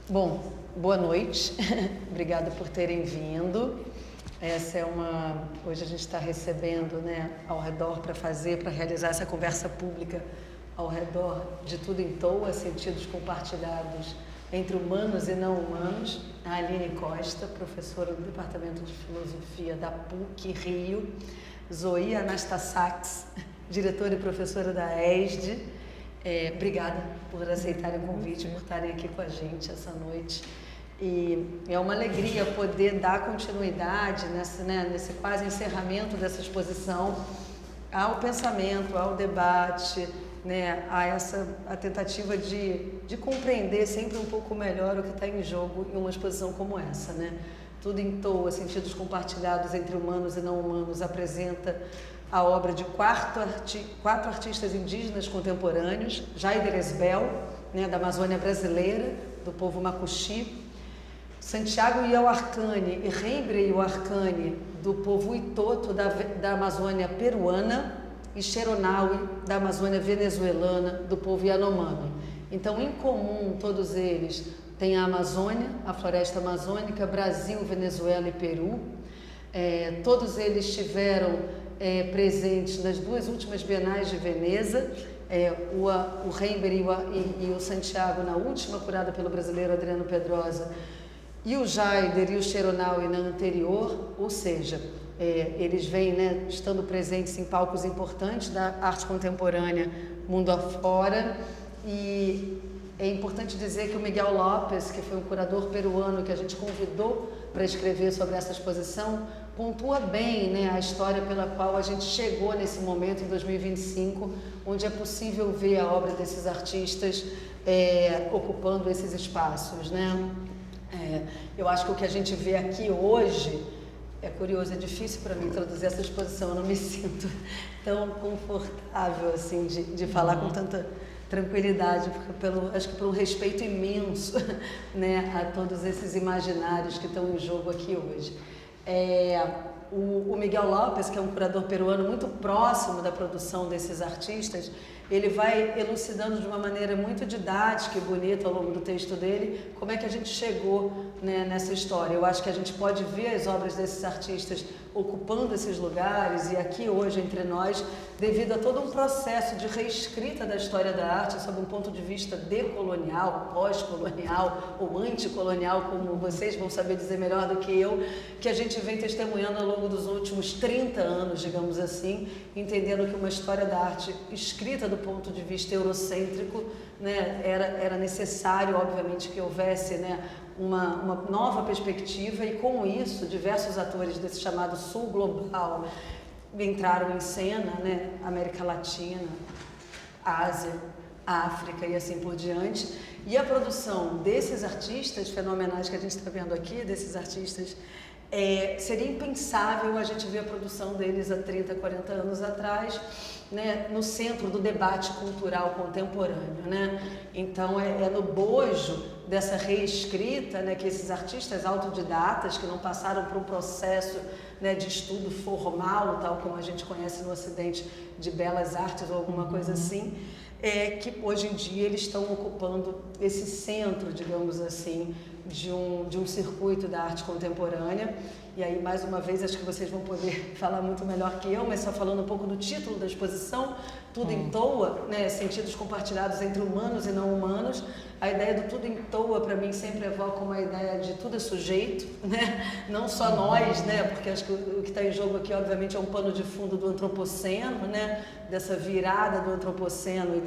Bom, boa noite, obrigada por terem vindo. Hoje a gente está recebendo, ao redor para realizar essa conversa pública ao redor de Tudo em Toa, sentidos compartilhados entre humanos e não humanos, a Aline Costa, professora do Departamento de Filosofia da PUC Rio, Zoe Anastasax, diretora e professora da ESD. Obrigada por aceitarem o convite, por estarem aqui com a gente essa noite. E é uma alegria poder dar continuidade nesse quase encerramento dessa exposição ao pensamento, ao debate, a tentativa de compreender sempre um pouco melhor o que está em jogo em uma exposição como essa. Tudo em Toa, sentidos compartilhados entre humanos e não humanos, apresenta a obra de quatro artistas indígenas contemporâneos, Jaider Esbel, da Amazônia brasileira, do povo Macuxi, Santiago Iauarcani e Rembre Iauarcani, do povo Itoto, da Amazônia peruana, e Cheronaui, da Amazônia venezuelana, do povo Yanomami. Então, em comum, todos eles têm a Amazônia, a floresta amazônica, Brasil, Venezuela e Peru. Todos eles estiveram presentes nas duas últimas Bienais de Veneza, o Rembre e o Santiago na última, curada pelo brasileiro Adriano Pedrosa, e o Jaider e o Cheronaui na anterior, ou seja, eles vêm estando presentes em palcos importantes da arte contemporânea mundo afora. E é importante dizer que o Miguel Lopes, que foi um curador peruano que a gente convidou para escrever sobre essa exposição, pontua bem a história pela qual a gente chegou nesse momento, em 2025, onde é possível ver a obra desses artistas ocupando esses espaços. Eu acho que o que a gente vê aqui hoje é curioso, é difícil para mim traduzir essa exposição, eu não me sinto tão confortável assim de falar com tanta tranquilidade, porque acho que por um respeito imenso a todos esses imaginários que estão em jogo aqui hoje. O Miguel Lopes, que é um curador peruano muito próximo da produção desses artistas, ele vai elucidando de uma maneira muito didática e bonita ao longo do texto dele como é que a gente chegou nessa história. Eu acho que a gente pode ver as obras desses artistas ocupando esses lugares e aqui hoje entre nós devido a todo um processo de reescrita da história da arte sob um ponto de vista decolonial, pós-colonial ou anticolonial, como vocês vão saber dizer melhor do que eu, que a gente vem testemunhando ao longo dos últimos 30 anos, digamos assim, entendendo que uma história da arte escrita do ponto de vista eurocêntrico, era necessário, obviamente, que houvesse uma nova perspectiva, e com isso diversos atores desse chamado Sul Global entraram em cena, América Latina, Ásia, África e assim por diante. E a produção desses artistas fenomenais que a gente está vendo aqui, desses artistas, seria impensável a gente ver a produção deles há 30, 40 anos atrás, no centro do debate cultural contemporâneo. Então, é no bojo dessa reescrita que esses artistas autodidatas, que não passaram por um processo de estudo formal, tal como a gente conhece no Ocidente, de belas artes ou alguma coisa assim, que hoje em dia eles estão ocupando esse centro, digamos assim, de um circuito da arte contemporânea. E aí, mais uma vez, acho que vocês vão poder falar muito melhor que eu, mas só falando um pouco do título da exposição, Tudo em Toa, sentidos compartilhados entre humanos e não humanos. A ideia do tudo em toa, para mim, sempre evoca uma ideia de tudo é sujeito, não só nós, porque acho que o que está em jogo aqui, obviamente, é um pano de fundo do antropoceno, dessa virada do antropoceno e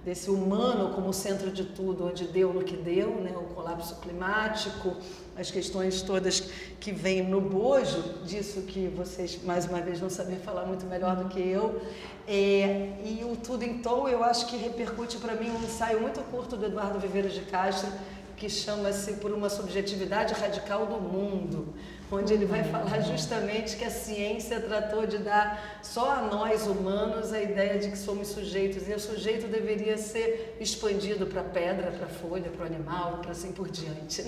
desse humano como centro de tudo, onde deu no que deu, o colapso climático, as questões todas que vêm no bojo disso que vocês, mais uma vez, vão saber falar muito melhor do que eu. E o Tudo em Toa, eu acho que repercute para mim um ensaio muito curto do Eduardo Viveiros de Castro, que chama-se Por uma Subjetividade Radical do Mundo, onde ele vai falar justamente que a ciência tratou de dar só a nós humanos a ideia de que somos sujeitos, e o sujeito deveria ser expandido para a pedra, para a folha, para o animal, para assim por diante,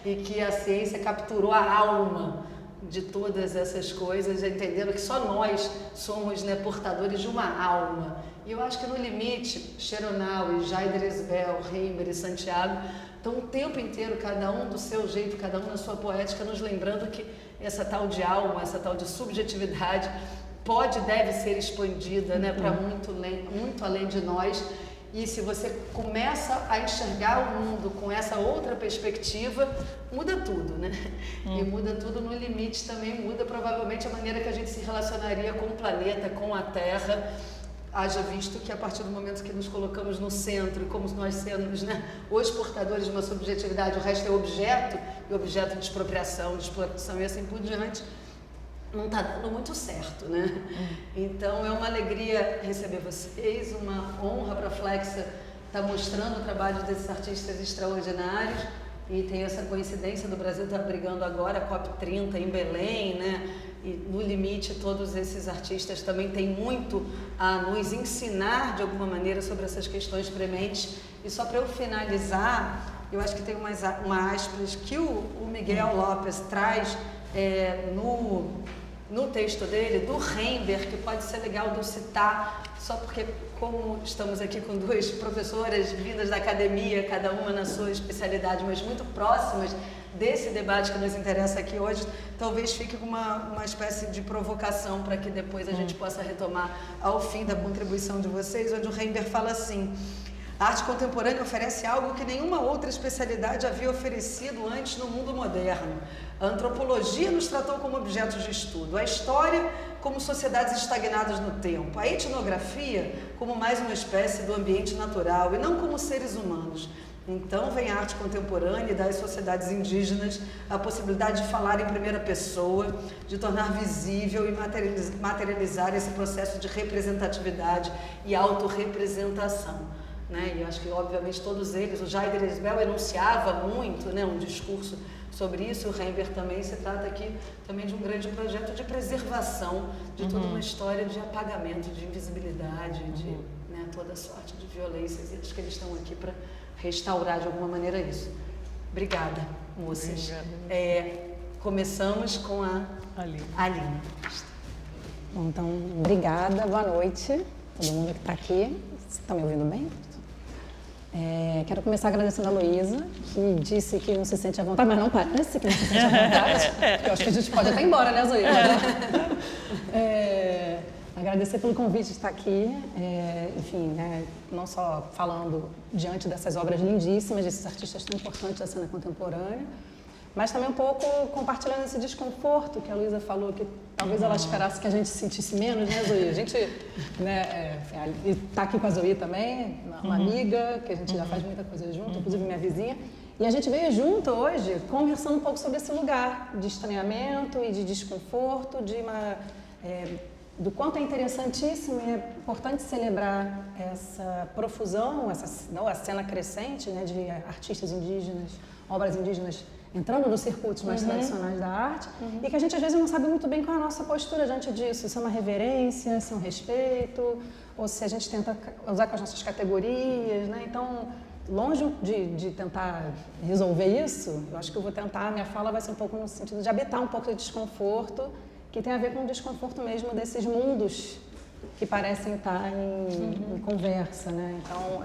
e que a ciência capturou a alma de todas essas coisas, entendendo que só nós somos, né, portadores de uma alma. E eu acho que no limite, Cheronaui, Jaider Esbel, Reimer e Santiago estão o tempo inteiro, cada um do seu jeito, cada um na sua poética, nos lembrando que essa tal de alma, essa tal de subjetividade pode e deve ser expandida, né, para muito além de nós. E se você começa a enxergar o mundo com essa outra perspectiva, muda tudo, né? E muda tudo no limite também, muda provavelmente a maneira que a gente se relacionaria com o planeta, com a Terra. Haja visto que a partir do momento que nos colocamos no centro, e como nós sendo, né, os portadores de uma subjetividade, o resto é objeto, e objeto de expropriação, de exploração e assim por diante, não está dando muito certo, né? Então é uma alegria receber vocês, uma honra para a Flexa estar mostrando o trabalho desses artistas extraordinários, e tem essa coincidência do Brasil estar brigando agora a COP30 em Belém, né? E no limite todos esses artistas também têm muito a nos ensinar de alguma maneira sobre essas questões prementes. E só para eu finalizar, eu acho que tem uma aspas que o Miguel Lopes traz no texto dele, do Reimer, que pode ser legal de eu citar, só porque como estamos aqui com duas professoras vindas da academia, cada uma na sua especialidade, mas muito próximas desse debate que nos interessa aqui hoje, talvez fique uma espécie de provocação para que depois a gente possa retomar ao fim da contribuição de vocês, onde o Reimer fala assim: a arte contemporânea oferece algo que nenhuma outra especialidade havia oferecido antes no mundo moderno. A antropologia nos tratou como objetos de estudo, a história como sociedades estagnadas no tempo, a etnografia como mais uma espécie do ambiente natural e não como seres humanos. Então vem a arte contemporânea e dá às sociedades indígenas a possibilidade de falar em primeira pessoa, de tornar visível e materializar esse processo de representatividade e autorrepresentação. Né? E eu acho que, obviamente, todos eles, o Jaider Esbel enunciava muito, né, um discurso sobre isso, o Reimer também. Se trata aqui também de um grande projeto de preservação de toda uma história de apagamento, de invisibilidade, de, né, toda sorte de violências, e acho que eles estão aqui para restaurar de alguma maneira isso. Obrigada, moças. Começamos com a Aline. Bom, então, obrigada, boa noite, todo mundo que está aqui. Vocês estão me ouvindo bem? Quero começar agradecendo a Luísa, que disse que não se sente à vontade, mas não parece que não se sente à vontade. Eu acho que a gente pode até ir embora, né, Luísa? Agradecer pelo convite de estar aqui, enfim, né, não só falando diante dessas obras lindíssimas, desses artistas tão importantes da cena contemporânea, mas também um pouco compartilhando esse desconforto que a Luísa falou, que talvez ela esperasse que a gente sentisse menos, né, Zoe? A gente, né, está aqui com a Zoe também, uma amiga, que a gente já faz muita coisa junto, inclusive minha vizinha, e a gente veio junto hoje conversando um pouco sobre esse lugar de estranhamento e de desconforto, do quanto é interessantíssimo e é importante celebrar essa profusão, a cena crescente, né, de artistas indígenas, obras indígenas entrando nos circuitos mais tradicionais da arte, e que a gente às vezes não sabe muito bem qual é a nossa postura diante disso, se é uma reverência, se é um respeito, ou se a gente tenta usar com as nossas categorias, né? Então, longe de tentar resolver isso, eu acho que eu vou tentar, minha fala vai ser um pouco no sentido de habitar um pouco de desconforto, que tem a ver com o desconforto mesmo desses mundos que parecem estar em conversa, né? Então,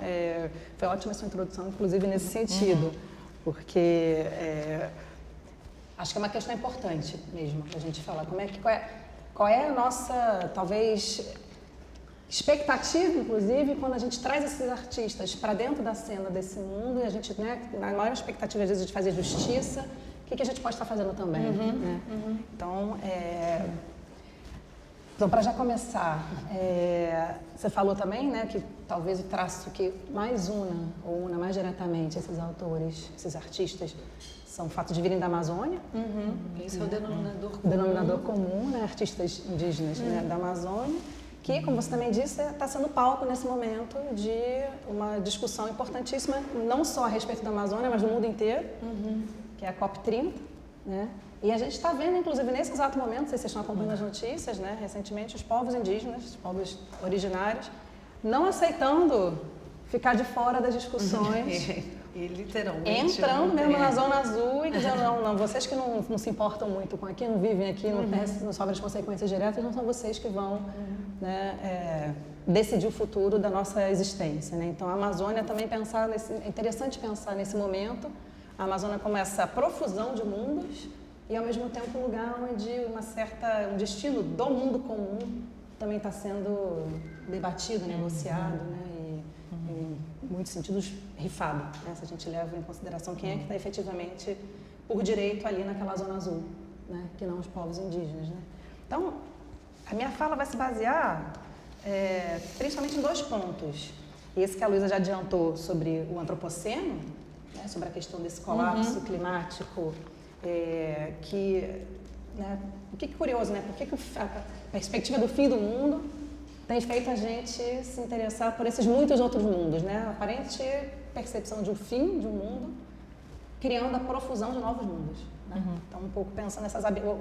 foi ótima essa introdução, inclusive nesse sentido, porque acho que é uma questão importante mesmo para a gente falar. Qual é a nossa, talvez, expectativa, inclusive, quando a gente traz esses artistas para dentro da cena desse mundo, e a gente, né, na maior expectativa, às vezes, de fazer justiça, o que a gente pode estar fazendo também, né? Então, para já começar, você falou também, né, que talvez o traço que mais una mais diretamente esses autores, esses artistas, são o fato de virem da Amazônia. Esse é o denominador comum. O denominador comum, né, artistas indígenas, né, da Amazônia, que, como você também disse, está sendo palco nesse momento de uma discussão importantíssima, não só a respeito da Amazônia, mas do mundo inteiro, que é a COP30, né? E a gente está vendo, inclusive, nesse exato momento, não sei se vocês estão acompanhando as notícias, né? Recentemente, os povos indígenas, os povos originários, não aceitando ficar de fora das discussões. E literalmente. Entrando mesmo na Zona Azul e dizendo, não, vocês que não se importam muito com aqui, não vivem aqui, não sofrem as consequências diretas, não são vocês que vão né, decidir o futuro da nossa existência. Né? Então, a Amazônia também é interessante pensar nesse momento, a Amazônia como essa profusão de mundos e, ao mesmo tempo, um lugar onde um destino do mundo comum também está sendo debatido, negociado, né? Em muitos sentidos, rifado, né? Se a gente leva em consideração quem é que está efetivamente por direito ali naquela Zona Azul, né? Que não os povos indígenas. Né? Então, a minha fala vai se basear principalmente em 2 pontos. Esse que a Luísa já adiantou sobre o antropoceno, né? Sobre a questão desse colapso climático, né? O que é curioso, né? Por que a perspectiva do fim do mundo tem feito a gente se interessar por esses muitos outros mundos, né? A aparente percepção de um fim de um mundo, criando a profusão de novos mundos. Né? Então, um pouco pensando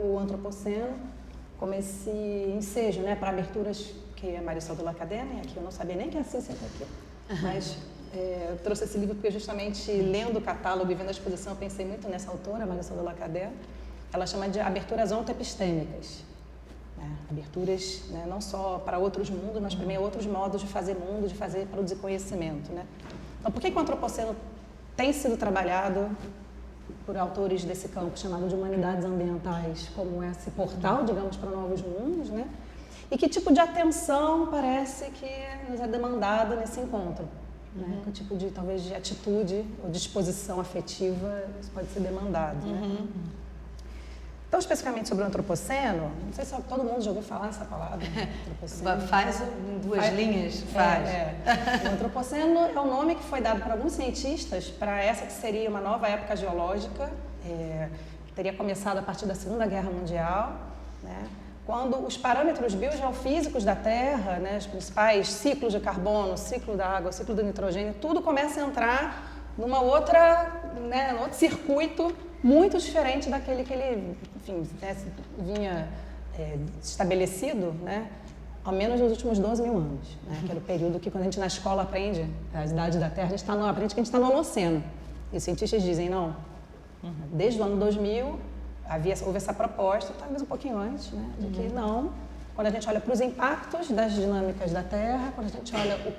o antropoceno como esse ensejo, né? Para aberturas que a Marisol do Lacademia, que eu não sabia nem que assim senta aqui, mas eu trouxe esse livro porque justamente lendo o catálogo e vendo a exposição, eu pensei muito nessa autora, Marisol do Lacademia. Ela chama de aberturas ontopistêmicas. Aberturas, né, não só para outros mundos, mas também outros modos de fazer mundo, de produzir conhecimento. Né? Então, por que o antropoceno tem sido trabalhado por autores desse campo chamado de humanidades ambientais, como esse portal, digamos, para novos mundos, né? E que tipo de atenção parece que nos é demandada nesse encontro? Né? Que tipo de, talvez, de atitude ou disposição afetiva isso pode ser demandado? Né? Então, especificamente sobre o antropoceno, não sei se todo mundo já ouviu falar essa palavra. Antropoceno. Faz em 2 linhas? Faz. O antropoceno é o nome que foi dado por alguns cientistas para essa que seria uma nova época geológica, que teria começado a partir da Segunda Guerra Mundial, né? Quando os parâmetros biogeofísicos da Terra, né, os principais ciclos de carbono, ciclo da água, ciclo do nitrogênio, tudo começa a entrar num outro circuito muito diferente daquele que ele, enfim, né, vinha estabelecido, né, ao menos nos últimos 12 mil anos. Né, aquele período que, quando a gente na escola aprende as idades da Terra, a gente aprende que a gente está no Holoceno. E os cientistas dizem, não, desde o ano 2000, houve essa proposta, talvez um pouquinho antes, né, de que não, quando a gente olha para os impactos das dinâmicas da Terra, quando a gente olha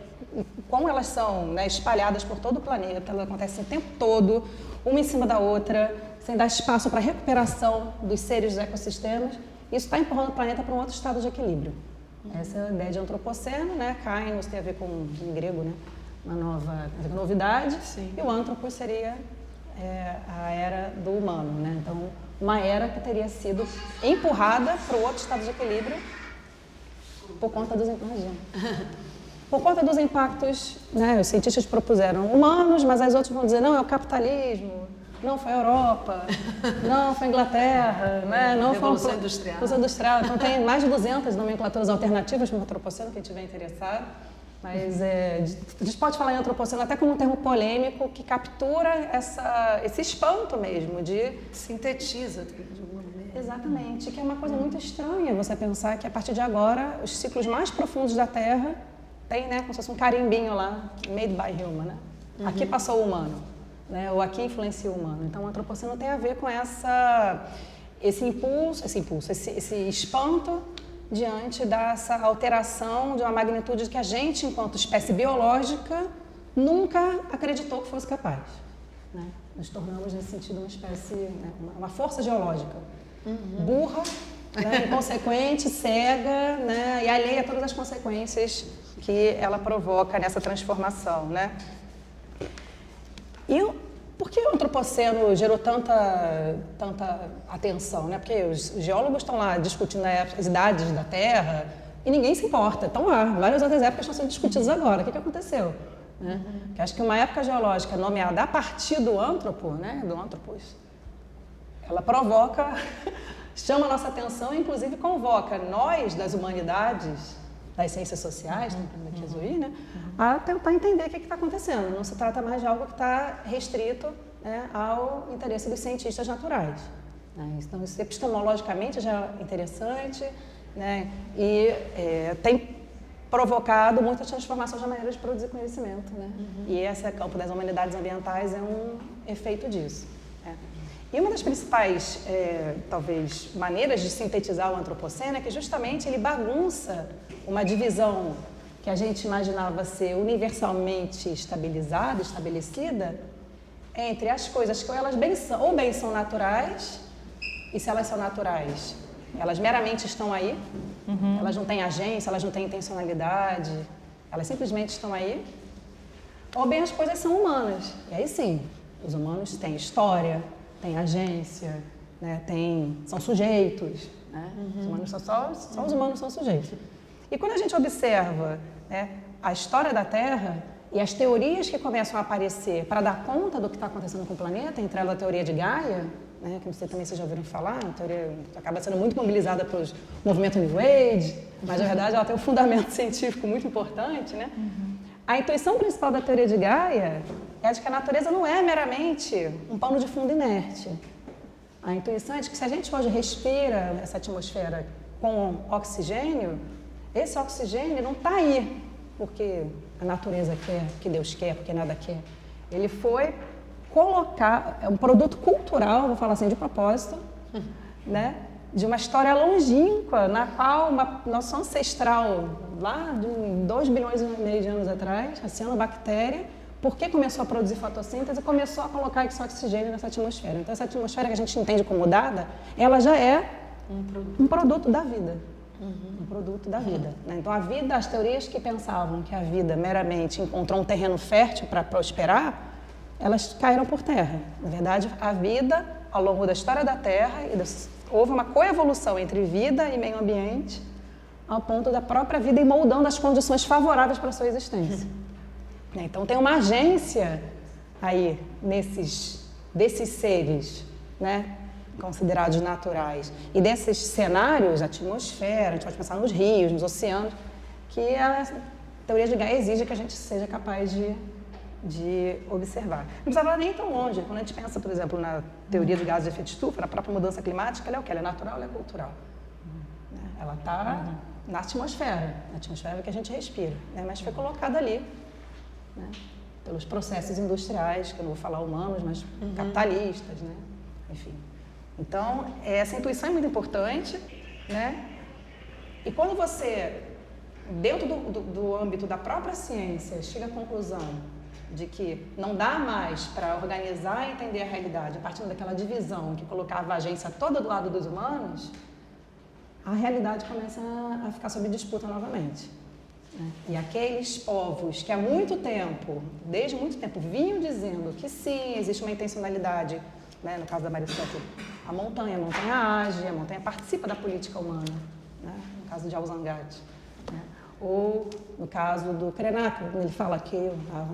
como elas são, né, espalhadas por todo o planeta, elas acontecem o tempo todo, uma em cima da outra, sem dar espaço para a recuperação dos seres dos ecossistemas, isso está empurrando o planeta para um outro estado de equilíbrio. Essa é a ideia de antropoceno, né? Kainos tem a ver com, em grego, né, uma novidade. Sim. E o antropos seria a era do humano, né? Então, uma era que teria sido empurrada para o outro estado de equilíbrio por conta dos impactos, né? Os cientistas propuseram humanos, mas as outras vão dizer, não, é o capitalismo, não foi a Europa, não foi a Inglaterra, né? Não Revolução foi Industrial. Revolução Industrial. Então, tem mais de 200 nomenclaturas alternativas para o antropoceno, quem estiver interessado. Mas a gente pode falar em antropoceno até como um termo polêmico que captura esse espanto mesmo de... Sintetiza de alguma maneira. Exatamente, que é uma coisa muito estranha você pensar que a partir de agora os ciclos mais profundos da Terra tem, né, como se fosse um carimbinho lá, made by human, né? Aqui passou o humano, né? Ou aqui influencia o humano. Então o antropoceno tem a ver com esse espanto diante dessa alteração de uma magnitude que a gente, enquanto espécie biológica, nunca acreditou que fosse capaz. Né? Nos tornamos, nesse sentido, uma espécie, né, uma força geológica burra, né, inconsequente, cega, né, e alheia a todas as consequências que ela provoca nessa transformação. Né? E por que o antropoceno gerou tanta atenção? Né? Porque os geólogos estão lá discutindo as idades da Terra e ninguém se importa. Estão lá, várias outras épocas estão sendo discutidas agora. O que aconteceu? Né? Porque acho que uma época geológica nomeada a partir do antropo, né? Do antropos, ela provoca, chama a nossa atenção e inclusive convoca nós das humanidades, das ciências sociais, aqui Zuí, né, a tentar entender o que está acontecendo. Não se trata mais de algo que está restrito, né, ao interesse dos cientistas naturais. Né? Então, isso epistemologicamente já é interessante, né, e tem provocado muitas transformações na maneira de produzir conhecimento, né? E esse campo das humanidades ambientais é um efeito disso. E uma das principais, talvez, maneiras de sintetizar o antropoceno é que justamente ele bagunça uma divisão que a gente imaginava ser universalmente estabilizada, estabelecida, entre as coisas que elas bem são naturais, e se elas são naturais, elas meramente estão aí, elas não têm agência, elas não têm intencionalidade, elas simplesmente estão aí, ou bem as coisas são humanas. E aí sim, os humanos têm história, têm agência, né, são sujeitos, né? Os humanos só os humanos são sujeitos. E quando a gente observa, né, a história da Terra e as teorias que começam a aparecer para dar conta do que está acontecendo com o planeta, entre elas a teoria de Gaia, né, que vocês também já ouviram falar, uma teoria que acaba sendo muito mobilizada pelos movimentos New Age, mas na verdade ela tem um fundamento científico muito importante, né? A intuição principal da teoria de Gaia é de que a natureza não é meramente um pano de fundo inerte. A intuição é de que se a gente hoje respira essa atmosfera com oxigênio, esse oxigênio não está aí porque a natureza quer, porque Deus quer, porque nada quer. Ele foi colocar, é um produto cultural, vou falar assim, de propósito, né? De uma história longínqua, na qual nosso ancestral, lá de 2 bilhões e meio de anos atrás, a cianobactéria, porque começou a produzir fotossíntese, começou a colocar esse oxigênio nessa atmosfera. Então, essa atmosfera que a gente entende como dada, ela já é um produto da vida. Um produto da vida, né? Então, a vida, as teorias que pensavam que a vida meramente encontrou um terreno fértil para prosperar, elas caíram por terra. Na verdade, a vida, ao longo da história da Terra, houve uma coevolução entre vida e meio ambiente, ao ponto da própria vida ir moldando as condições favoráveis para a sua existência. Então, tem uma agência aí desses seres, né, considerados naturais, e desses cenários, a atmosfera, a gente pode pensar nos rios, nos oceanos, que a teoria de Gaia exige que a gente seja capaz de observar. Não precisa falar nem tão longe. Quando a gente pensa, por exemplo, na teoria de gases de efeito estufa, na própria mudança climática, ela é o quê? Ela é natural, ela é cultural. Ela está na atmosfera que a gente respira, né? Mas foi colocada ali, né, pelos processos industriais, que eu não vou falar humanos, mas capitalistas, né? Enfim. Então, essa intuição é muito importante, né? E quando você, dentro do âmbito da própria ciência, chega à conclusão de que não dá mais para organizar e entender a realidade a partir daquela divisão que colocava a agência toda do lado dos humanos, a realidade começa a ficar sob disputa novamente. E aqueles povos que há muito tempo, desde muito tempo, vinham dizendo que sim, existe uma intencionalidade, né, no caso da Maricete, a montanha age, a montanha participa da política humana, né, no caso de Alzangate, né, ou no caso do Krenak, ele fala que,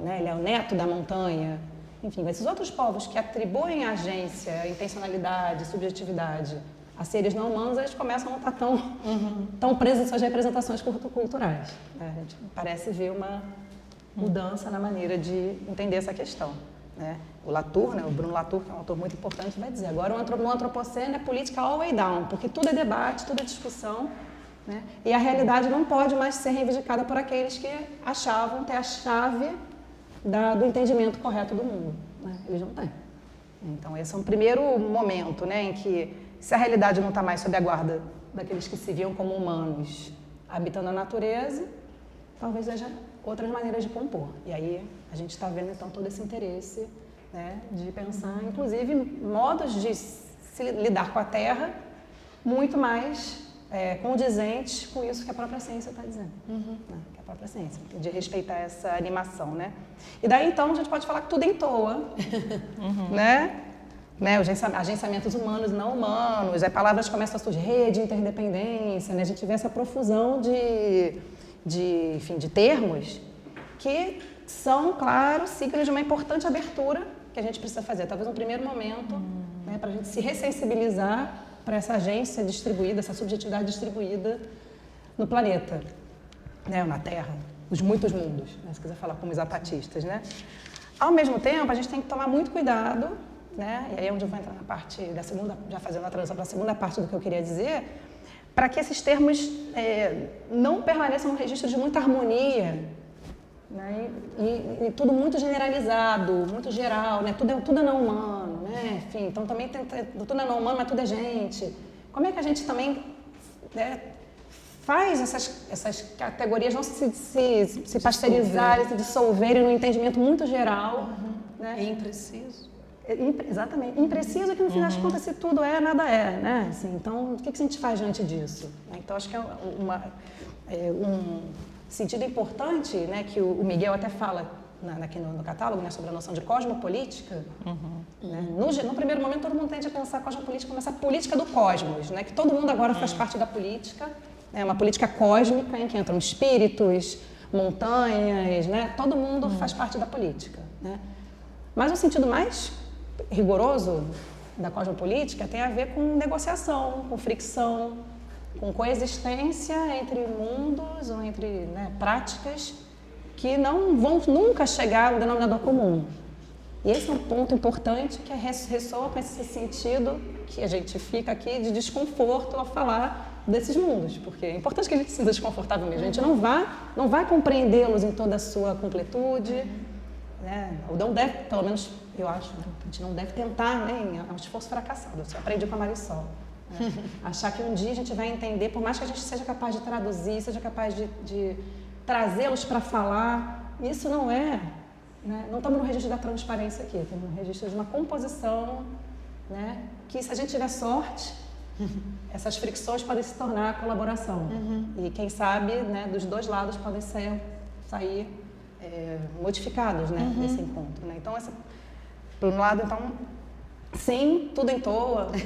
né, ele é o neto da montanha. Enfim, esses outros povos que atribuem agência, intencionalidade, subjetividade a seres não humanos, eles começam a não estar tão presos em suas representações culturais. Né? A gente parece ver uma mudança na maneira de entender essa questão. Né? O Latour, né, o Bruno Latour, que é um autor muito importante, vai dizer, agora no antropoceno é política all way down, porque tudo é debate, tudo é discussão, né? E a realidade não pode mais ser reivindicada por aqueles que achavam ter a chave do entendimento correto do mundo. Né? Eles não têm. Então, esse é um primeiro momento, né, em que, se a realidade não está mais sob a guarda daqueles que se viam como humanos habitando a natureza, talvez haja outras maneiras de compor. E aí a gente está vendo, então, todo esse interesse, né, de pensar, inclusive, modos de se lidar com a Terra muito mais condizentes com isso que a própria ciência está dizendo. Né? Que a própria ciência, de respeitar essa animação. Né? E daí, então, a gente pode falar que tudo em toa, né? Os agenciamentos humanos e não humanos, aí palavras começam a surgir, rede, interdependência, né? A gente vê essa profusão de termos que são, claro, signos de uma importante abertura que a gente precisa fazer. Talvez um primeiro momento, né, para a gente se ressensibilizar para essa agência distribuída, essa subjetividade distribuída no planeta, né, na Terra, os muitos mundos, né, se quiser falar como os zapatistas, né? Ao mesmo tempo, a gente tem que tomar muito cuidado, né? E aí é onde eu vou entrar na parte da segunda, já fazendo a transição para a segunda parte do que eu queria dizer, para que esses termos não permaneçam no registro de muita harmonia, né? E tudo muito generalizado, muito geral, né? Tudo é não humano, né? Enfim, então também tudo é não humano, mas tudo é gente. Como é que a gente também, né, faz essas categorias não se pasteurizarem, se dissolverem num entendimento muito geral? Né? É impreciso. Exatamente. Impreciso é que no fim das contas, se tudo é, nada é, né? Assim, então, o que a gente faz diante disso? Então, acho que é um sentido importante, né, que o Miguel até fala aqui no catálogo, né, sobre a noção de cosmopolítica. Né? No primeiro momento, todo mundo tende a pensar a cosmopolítica como essa política do cosmos, né, que todo mundo agora faz parte da política, é uma política cósmica em que entram espíritos, montanhas, né, todo mundo faz parte da política. Né? Mas o sentido mais rigoroso da cosmopolítica tem a ver com negociação, com fricção, com coexistência entre mundos ou entre, né, práticas que não vão nunca chegar ao denominador comum. E esse é um ponto importante que ressoa com esse sentido que a gente fica aqui de desconforto ao falar desses mundos, porque é importante que a gente se sinta desconfortável mesmo. A gente não vai compreendê-los em toda a sua completude, né? Ou não deve, pelo menos eu acho, né? A gente não deve tentar, né? É um esforço fracassado. Eu aprendi com a Marisol. Né? Achar que um dia a gente vai entender, por mais que a gente seja capaz de traduzir, seja capaz de trazê-los para falar, isso não é, né? Não estamos no registro da transparência aqui, estamos no registro de uma composição, né? Que se a gente tiver sorte, essas fricções podem se tornar colaboração. E quem sabe, né, dos dois lados podem sair modificados, né, desse encontro. Né? Então, por um lado, então, sim, tudo em toa. Né?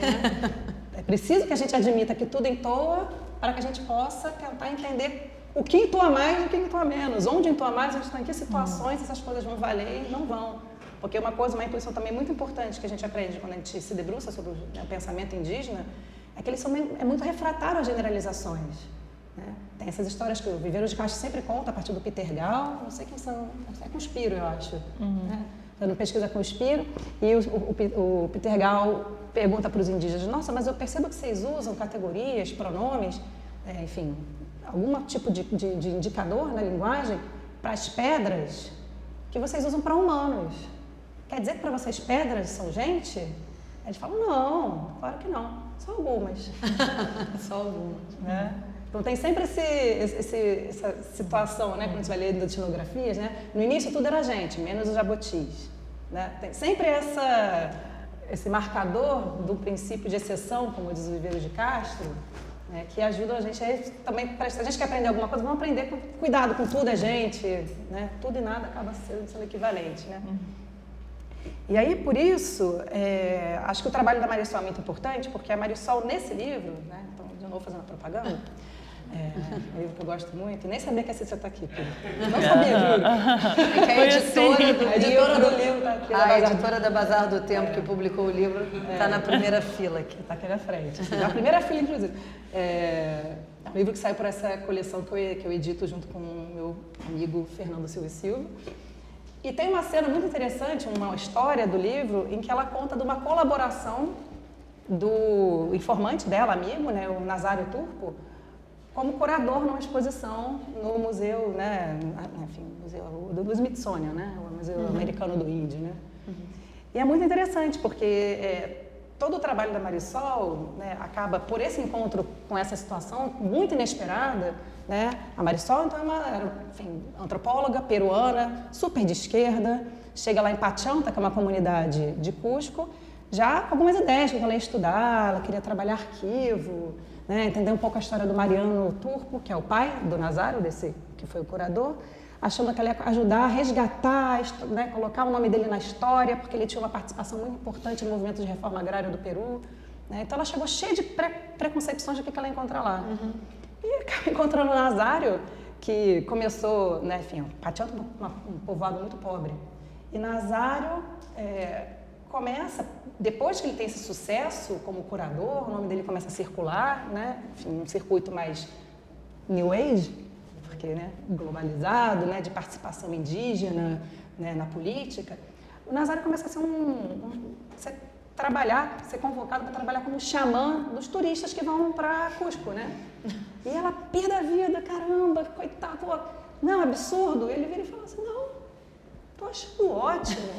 É preciso que a gente admita que tudo em toa para que a gente possa tentar entender o que entoa mais e o que entoa menos. Onde entoa mais, onde está, em que situações essas coisas vão valer e não vão. Porque uma intuição também muito importante que a gente aprende quando a gente se debruça sobre o pensamento indígena é que eles são muito refratários às generalizações. Né? Tem essas histórias que o Viveiro de Castro sempre conta a partir do Peter Gal, não sei quem são, é Conspiro, eu acho. Né? Fazendo pesquisa Conspiro, e o Peter Gal pergunta para os indígenas: nossa, mas eu percebo que vocês usam categorias, pronomes, enfim, algum tipo de indicador na linguagem para as pedras que vocês usam para humanos. Quer dizer que para vocês pedras são gente? Eles falam: não, claro que não, só algumas. Só algumas. Né? Então tem sempre essa situação, né, quando a gente vai ler etnografias, né? No início tudo era gente, menos os jabutis. Né? Tem sempre esse marcador do princípio de exceção, como diz o Viveiro de Castro, né, que ajuda a gente também, se a gente quer aprender alguma coisa, vamos aprender com cuidado com tudo, é gente, né? Tudo e nada acaba sendo equivalente. Né? E aí, por isso, acho que o trabalho da Marisol é muito importante, porque a Marisol, nesse livro, né, então, de novo fazendo propaganda, um livro que eu gosto muito, e nem sabia que a Cícera está aqui, filho. Não sabia, juro. É que a editora do livro está aqui. A editora da Bazar do Tempo, que publicou o livro, está na primeira fila aqui. Está aqui na frente. Na primeira fila, inclusive. É um livro que saiu por essa coleção que eu edito junto com o meu amigo Fernando Silva. E tem uma cena muito interessante, uma história do livro, em que ela conta de uma colaboração do informante dela, amigo, né, o Nazário Turco, como curador numa exposição no museu, né, enfim, museu do Smithsonian, né, o Museu Americano do Índio, né. E é muito interessante porque todo o trabalho da Marisol, né, acaba por esse encontro com essa situação muito inesperada. Né? A Marisol, então, é uma antropóloga peruana, super de esquerda, chega lá em Pachanta, que é uma comunidade de Cusco, já com algumas ideias, que ela ia estudar, ela queria trabalhar arquivo, né? Entender um pouco a história do Mariano Turco, que é o pai do Nazário, que foi o curador, achando que ela ia ajudar a resgatar, né? Colocar o nome dele na história, porque ele tinha uma participação muito importante no movimento de reforma agrária do Peru. Né? Então ela chegou cheia de preconcepções do que ela ia encontrar lá. E acaba encontrando o Nazário, que começou, né, enfim, Pachanta um povoado muito pobre. E Nazário começa, depois que ele tem esse sucesso como curador, o nome dele começa a circular, né, enfim, um circuito mais New Age, porque, né, globalizado, né, de participação indígena, né, na política. O Nazário começa a ser ser convocada para trabalhar como xamã dos turistas que vão para Cusco, né? E ela pira da vida, caramba, coitado, pô, não, absurdo. Ele vira e fala assim, não, tô achando ótimo,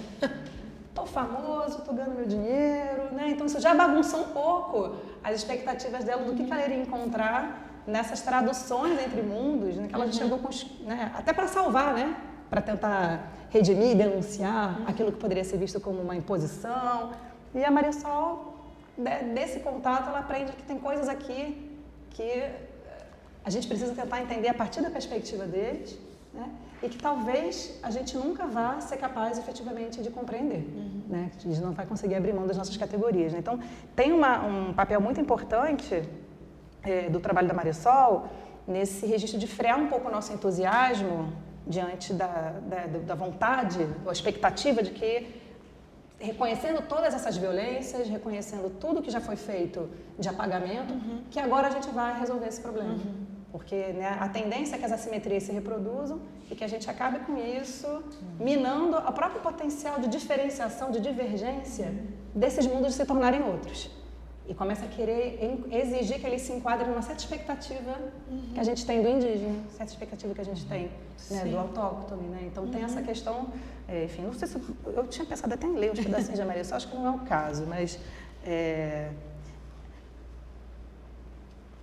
tô famoso, tô ganhando meu dinheiro, né? Então isso já bagunçou um pouco as expectativas dela do que ela iria encontrar nessas traduções entre mundos, né? Que ela chegou com, né? Até para salvar, né? Para tentar redimir, denunciar aquilo que poderia ser visto como uma imposição. E a Marisol, desse contato, ela aprende que tem coisas aqui que a gente precisa tentar entender a partir da perspectiva deles, né? E que talvez a gente nunca vá ser capaz efetivamente de compreender, né? A gente não vai conseguir abrir mão das nossas categorias, né? Então, tem um papel muito importante do trabalho da Marisol nesse registro de frear um pouco o nosso entusiasmo diante da vontade, ou expectativa de que, reconhecendo todas essas violências, reconhecendo tudo que já foi feito de apagamento, que agora a gente vai resolver esse problema. Porque, né, a tendência é que as assimetrias se reproduzam e que a gente acabe com isso minando o próprio potencial de diferenciação, de divergência desses mundos se tornarem outros. E começa a querer exigir que eles se enquadrem numa certa expectativa que a gente tem do indígena, certa expectativa que a gente tem, né, do autóctone, né? Então tem essa questão, enfim, não sei se eu tinha pensado até em ler os pedacinhos de Marisol, acho que não é o caso, mas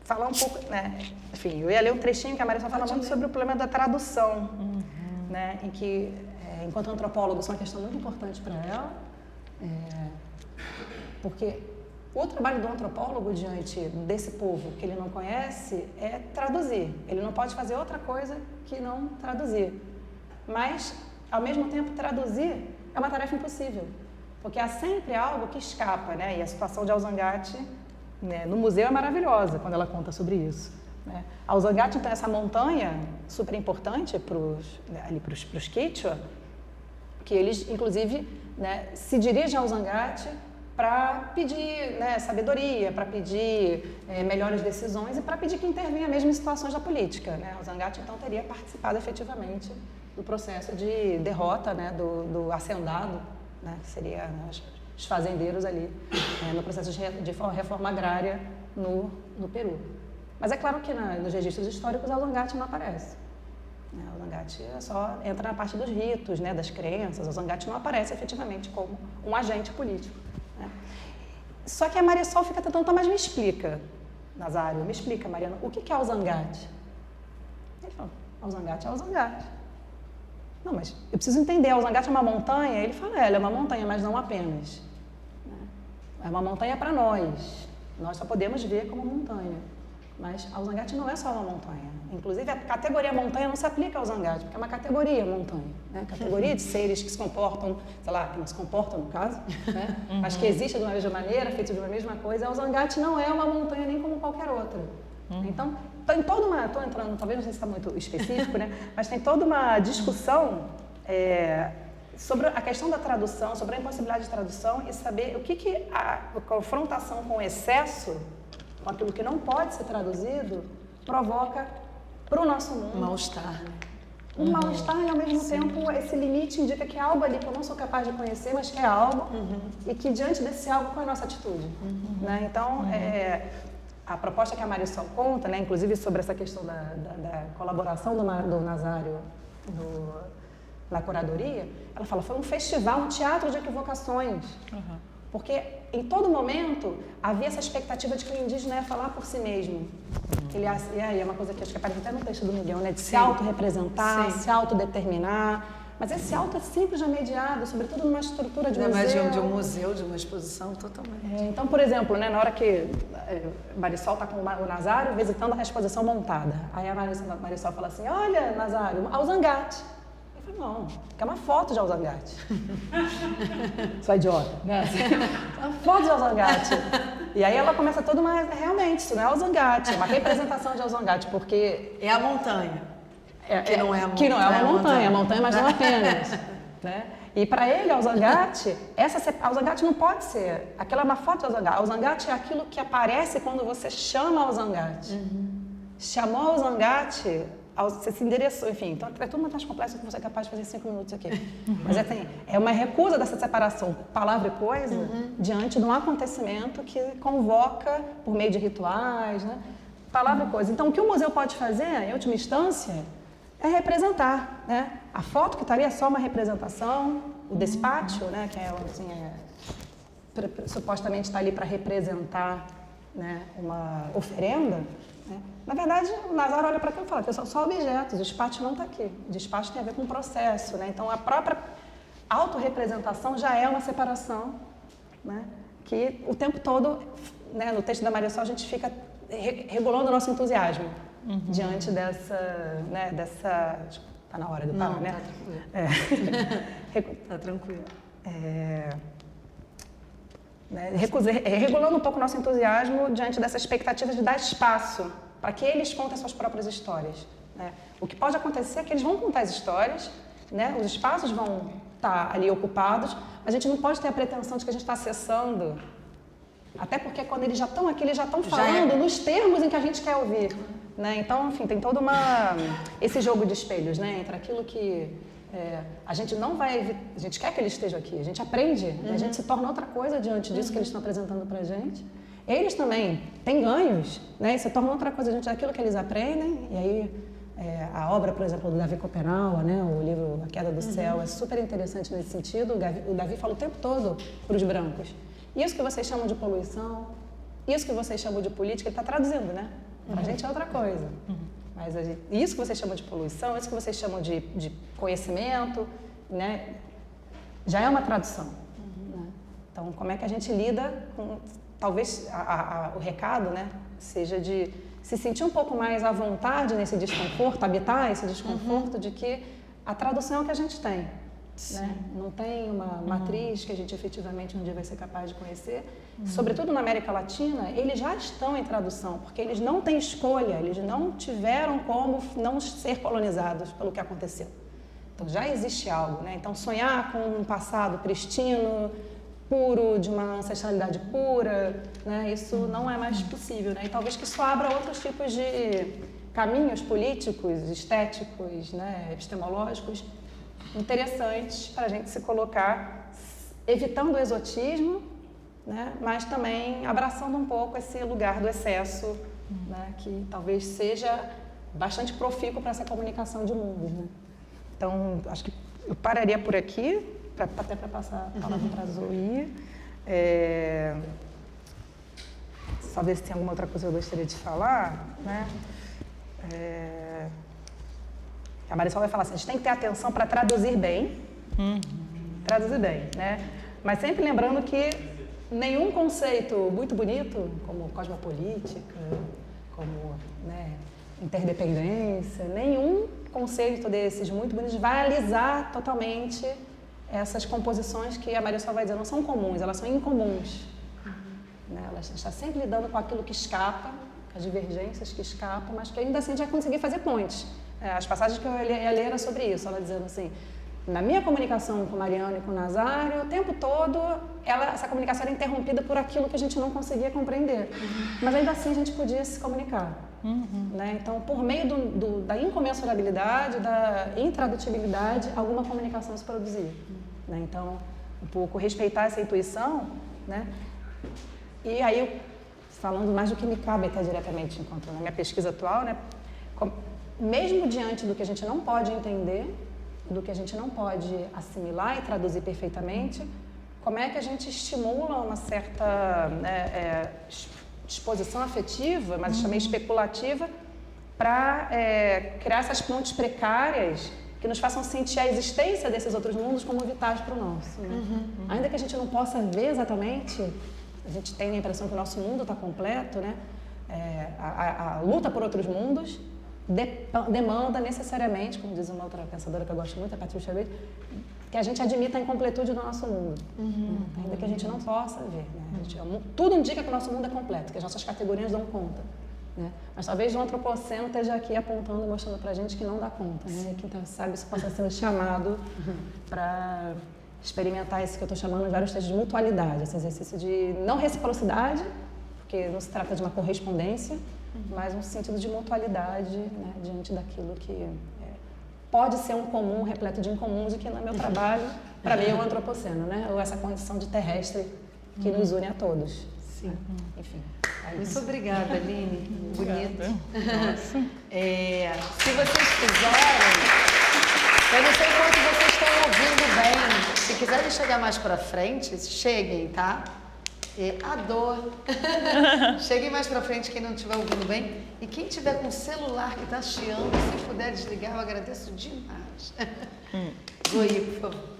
falar um pouco, né? Enfim, eu ia ler um trechinho que a Marisol fala muito sobre o problema da tradução, né? Em que, enquanto antropólogo, isso é uma questão muito importante para ela, porque o trabalho do antropólogo diante desse povo que ele não conhece é traduzir. Ele não pode fazer outra coisa que não traduzir. Mas, ao mesmo tempo, traduzir é uma tarefa impossível, porque há sempre algo que escapa, né? E a situação de Alzangate, né, no museu é maravilhosa quando ela conta sobre isso, né? Alzangate, então, é essa montanha super importante para os Quichua, que eles, inclusive, né, se dirigem a Alzangate para pedir, né, sabedoria, para pedir melhores decisões e para pedir que intervenha mesmo em situações da política, né? Alzangate, então, teria participado efetivamente do processo de derrota, né, do hacendado, né, que seria, né, os fazendeiros ali, no processo de reforma agrária no Peru. Mas é claro que nos registros históricos Alzangate não aparece. Alzangate só entra na parte dos ritos, né, das crenças. Alzangate não aparece efetivamente como um agente político, né? Só que a Marisol fica tentando, então, mas me explica, Nazário, me explica, Mariana, o que é Alzangate? Ele fala, Alzangate é Alzangate. Não, mas eu preciso entender, Alzangate é uma montanha? Ele fala, ela é uma montanha, mas não apenas. É uma montanha para nós. Nós só podemos ver como montanha. Mas Alzangate não é só uma montanha. Inclusive, a categoria montanha não se aplica ao Alzangate, porque é uma categoria montanha, né? Categoria de seres que se comportam, sei lá, que não se comportam, no caso, né? Mas que existem de uma mesma maneira, feitos de uma mesma coisa. Alzangate não é uma montanha nem como qualquer outra. Então, tem toda uma... Estou entrando, talvez não sei se está muito específico, né? Mas tem toda uma discussão sobre a questão da tradução, sobre a impossibilidade de tradução e saber o que a confrontação com o excesso, com aquilo que não pode ser traduzido, provoca para o nosso mundo. Mal-estar. Um mal-estar e, ao mesmo tempo, esse limite indica que é algo ali que eu não sou capaz de conhecer, mas que é algo, e que, diante desse algo, qual é a nossa atitude? Né? Então, a proposta que a Marisol conta, né, inclusive sobre essa questão da colaboração do Nazário na curadoria, ela fala, foi um festival, um teatro de equivocações. Porque, em todo momento, havia essa expectativa de que o indígena ia falar por si mesmo. E aí é uma coisa que acho que aparece até no texto do Miguel, né? De se autorrepresentar, se autodeterminar. Mas esse auto é simples, mediado, sobretudo numa estrutura de museu. Mais de um museu, de uma exposição, totalmente. Então, por exemplo, né, na hora que Marisol está com o Nazário visitando a exposição montada. Aí a Marisol fala assim, olha, Nazário, Alzangate. Não, que é uma foto de Alzangate. Sua idiota, né? Uma foto de Alzangate. E aí ela começa toda uma... Realmente, isso não é Alzangate, é uma representação de Alzangate, porque... É a montanha. Que não é uma montanha, a montanha, mas não apenas. Né? E para ele, Alzangate, Alzangate não pode ser... Aquela é uma foto de Alzangate. Alzangate é aquilo que aparece quando você chama Alzangate. Chamou Alzangate... você se endereçou, enfim, então é tudo muito mais complexo do que você é capaz de fazer em 5 minutos aqui. Mas assim, é uma recusa dessa separação palavra e coisa diante de um acontecimento que convoca por meio de rituais, né? Palavra e coisa. Então, o que o museu pode fazer, em última instância, é representar, né? A foto que está ali é só uma representação, o despátio, né? Que é, assim, supostamente está ali para representar, né? Uma oferenda, né? Na verdade, o Nazar olha para aquilo e fala que são só objetos, o despacho não está aqui. O despacho tem a ver com o processo, né? Então, a própria autorrepresentação já é uma separação, né? Que o tempo todo, né? No texto da Maria Sol, a gente fica regulando o nosso entusiasmo diante dessa, né? Está na hora do parar, né? Tá tranquilo. Tá tranquilo. Né? Regulando um pouco o nosso entusiasmo diante dessa expectativa de dar espaço para que eles contem suas próprias histórias, né? O que pode acontecer é que eles vão contar as histórias, né? Os espaços vão estar ali ocupados, mas a gente não pode ter a pretensão de que a gente está acessando, até porque quando eles já estão aqui, eles já estão falando nos termos em que a gente quer ouvir, né? Então, enfim, tem todo esse jogo de espelhos, né? Entre aquilo que a gente não vai, a gente quer que eles estejam aqui, a gente aprende, né? A gente se torna outra coisa diante disso que eles estão apresentando para a gente. Eles também têm ganhos, né? E se tornam outra coisa diante daquilo que eles aprendem. E aí, a obra, por exemplo, do Davi Copenau, né? O livro A Queda do Céu, é super interessante nesse sentido. O Davi fala o tempo todo para os brancos. Isso que vocês chamam de poluição, isso que vocês chamam de política, ele está traduzindo, né? Para a gente é outra coisa. Mas isso que vocês chamam de poluição, isso que vocês chamam de conhecimento, né? Já é uma tradução. Né? Então, como é que a gente lida com... Talvez o recado, né, seja de se sentir um pouco mais à vontade nesse desconforto, habitar esse desconforto de que a tradução é o que a gente tem. Né? Não tem uma matriz que a gente efetivamente um dia vai ser capaz de conhecer. Sobretudo na América Latina, eles já estão em tradução, porque eles não têm escolha, eles não tiveram como não ser colonizados pelo que aconteceu. Então já existe algo, né? Então sonhar com um passado pristino, puro, de uma ancestralidade pura, né? Isso não é mais possível, né? E talvez que isso abra outros tipos de caminhos políticos, estéticos, né? Epistemológicos interessantes para a gente se colocar, evitando o exotismo, né? Mas também abraçando um pouco esse lugar do excesso, né? Que talvez seja bastante profícuo para essa comunicação de mundos, né? Então, acho que eu pararia por aqui, até para passar a palavra para a Zoe. Só ver se tem alguma outra coisa que eu gostaria de falar, né? A Marisol vai falar assim, a gente tem que ter atenção para traduzir bem, né? Mas sempre lembrando que nenhum conceito muito bonito, como cosmopolítica, como, né, interdependência, nenhum conceito desses muito bonitos vai alisar totalmente essas composições que a Marisol vai dizer não são comuns, elas são incomuns. Né? Ela está sempre lidando com aquilo que escapa, com as divergências que escapam, mas que ainda assim a gente vai conseguir fazer pontes. As passagens que eu ia ler era sobre isso, ela dizendo assim, na minha comunicação com Mariano e com Nazário, o tempo todo essa comunicação era interrompida por aquilo que a gente não conseguia compreender. Mas ainda assim a gente podia se comunicar. Né? Então, por meio da incomensurabilidade, da intradutibilidade, alguma comunicação se produzia. Né? Então, um pouco respeitar essa intuição, né? E aí, falando mais do que me cabe até diretamente, enquanto na minha pesquisa atual, né? Mesmo diante do que a gente não pode entender, do que a gente não pode assimilar e traduzir perfeitamente, como é que a gente estimula uma certa disposição afetiva, mas também especulativa, para criar essas pontes precárias que nos façam sentir a existência desses outros mundos como vitais para o nosso. Né? Ainda que a gente não possa ver exatamente, a gente tem a impressão que o nosso mundo está completo, né? A luta por outros mundos demanda necessariamente, como diz uma outra pensadora que eu gosto muito, a Patricia Reed, que a gente admita a incompletude do nosso mundo, ainda que a gente não possa ver. Né? Tudo indica que o nosso mundo é completo, que as nossas categorias dão conta. Né? Mas talvez o antropoceno esteja aqui apontando e mostrando para a gente que não dá conta. Né? Quem sabe isso possa ser um chamado para experimentar esse que eu estou chamando em vários textos de mutualidade, esse exercício de não reciprocidade, porque não se trata de uma correspondência, mas um sentido de mutualidade, né, diante daquilo que pode ser um comum, repleto de incomuns, e que no meu trabalho, para mim, é um antropoceno, né? Ou essa condição de terrestre que nos une a todos. Sim. Enfim. Muito obrigada, Aline. Bonito. Se vocês quiserem, eu não sei quanto vocês estão ouvindo bem. Se quiserem chegar mais para frente, cheguem, tá? A dor. Cheguem mais para frente quem não estiver ouvindo bem. E quem tiver com o celular que está chiando, se puder desligar, eu agradeço demais. Goi, por favor.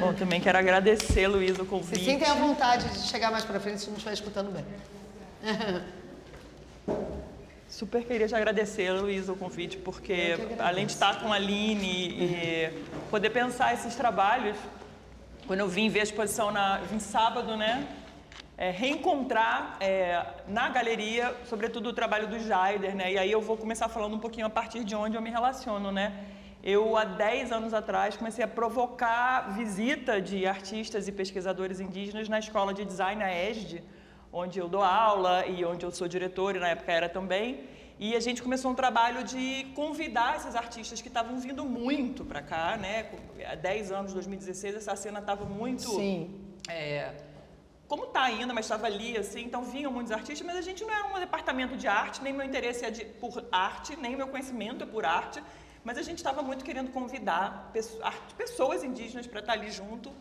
Bom, também quero agradecer, Luísa, o convite. Se sentem à vontade de chegar mais para frente se não estiver escutando bem. Super queria te agradecer, Luísa, o convite, porque além de estar com a Aline e poder pensar esses trabalhos, quando eu vim ver a exposição, vim sábado, né? Reencontrar na galeria, sobretudo o trabalho do Jaider, né? E aí eu vou começar falando um pouquinho a partir de onde eu me relaciono, né? Eu, há 10 anos atrás, comecei a provocar visita de artistas e pesquisadores indígenas na Escola de Design, a ESD, onde eu dou aula e onde eu sou diretora, e na época era também. E a gente começou um trabalho de convidar esses artistas que estavam vindo muito para cá, né? Há 10 anos, 2016, essa cena estava muito... Sim. Como está ainda, mas estava ali, assim, então vinham muitos artistas, mas a gente não era um departamento de arte, nem meu interesse é por arte, nem meu conhecimento é por arte, mas a gente estava muito querendo convidar pessoas indígenas para estar ali junto,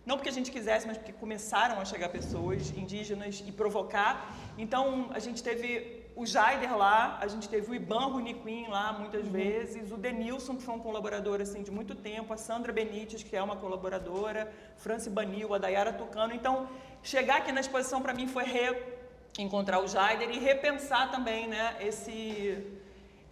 não porque a gente quisesse, mas porque começaram a chegar pessoas indígenas e provocar. Então, a gente teve o Jaider lá, a gente teve o Iban Runiquim lá muitas vezes, o Denilson, que foi um colaborador assim, de muito tempo, a Sandra Benites, que é uma colaboradora, Franci Banil, a Dayara Tucano. Então, chegar aqui na exposição para mim foi reencontrar o Jaider e repensar também, né,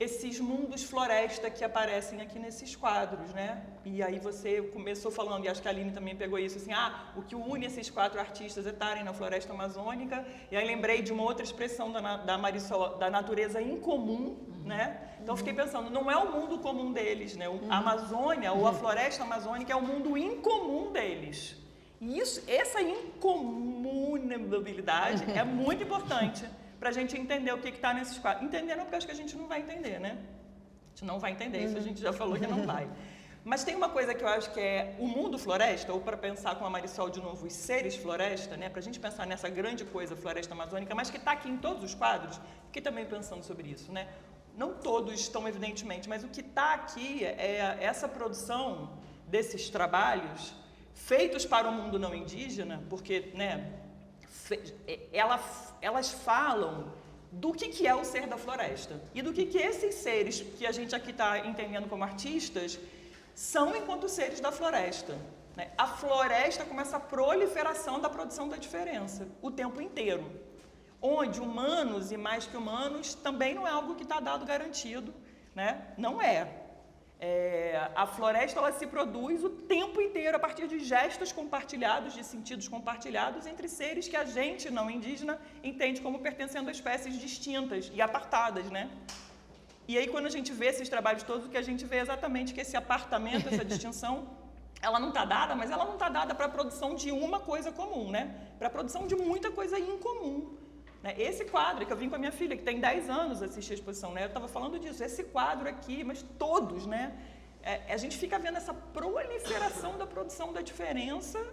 esses mundos floresta que aparecem aqui nesses quadros, né? E aí você começou falando, e acho que a Aline também pegou isso, assim, o que une esses 4 artistas é estarem na floresta amazônica, e aí lembrei de uma outra expressão da Marisol, da natureza incomum, né? Então fiquei pensando, não é o mundo comum deles, né? A Amazônia, ou a floresta amazônica é o mundo incomum deles. E essa incomunicabilidade é muito importante para a gente entender o que está nesses quadros. Entender não, porque acho que a gente não vai entender, né? A gente não vai entender, isso a gente já falou que não vai. Mas tem uma coisa que eu acho que é o mundo floresta, ou para pensar com a Marisol de novo, os seres floresta, né? Para a gente pensar nessa grande coisa, floresta amazônica, mas que está aqui em todos os quadros, fiquei também pensando sobre isso, né? Não todos estão, evidentemente, mas o que está aqui é essa produção desses trabalhos feitos para o mundo não indígena, porque, né, elas falam do que é o ser da floresta e do que esses seres que a gente aqui está entendendo como artistas são enquanto seres da floresta, né? A floresta com essa proliferação da produção da diferença o tempo inteiro, onde humanos e mais que humanos também não é algo que está dado garantido, né? Não é. A floresta ela se produz o tempo inteiro a partir de gestos compartilhados, de sentidos compartilhados entre seres que a gente, não indígena, entende como pertencendo a espécies distintas e apartadas, né? E aí quando a gente vê esses trabalhos todos, o que a gente vê é exatamente que esse apartamento, essa distinção, ela não está dada, mas ela não está dada para a produção de uma coisa comum, né? Para a produção de muita coisa incomum. Esse quadro que eu vim com a minha filha, que tem 10 anos assistir a exposição, né? Eu estava falando disso, esse quadro aqui, mas todos, né? A gente fica vendo essa proliferação da produção da diferença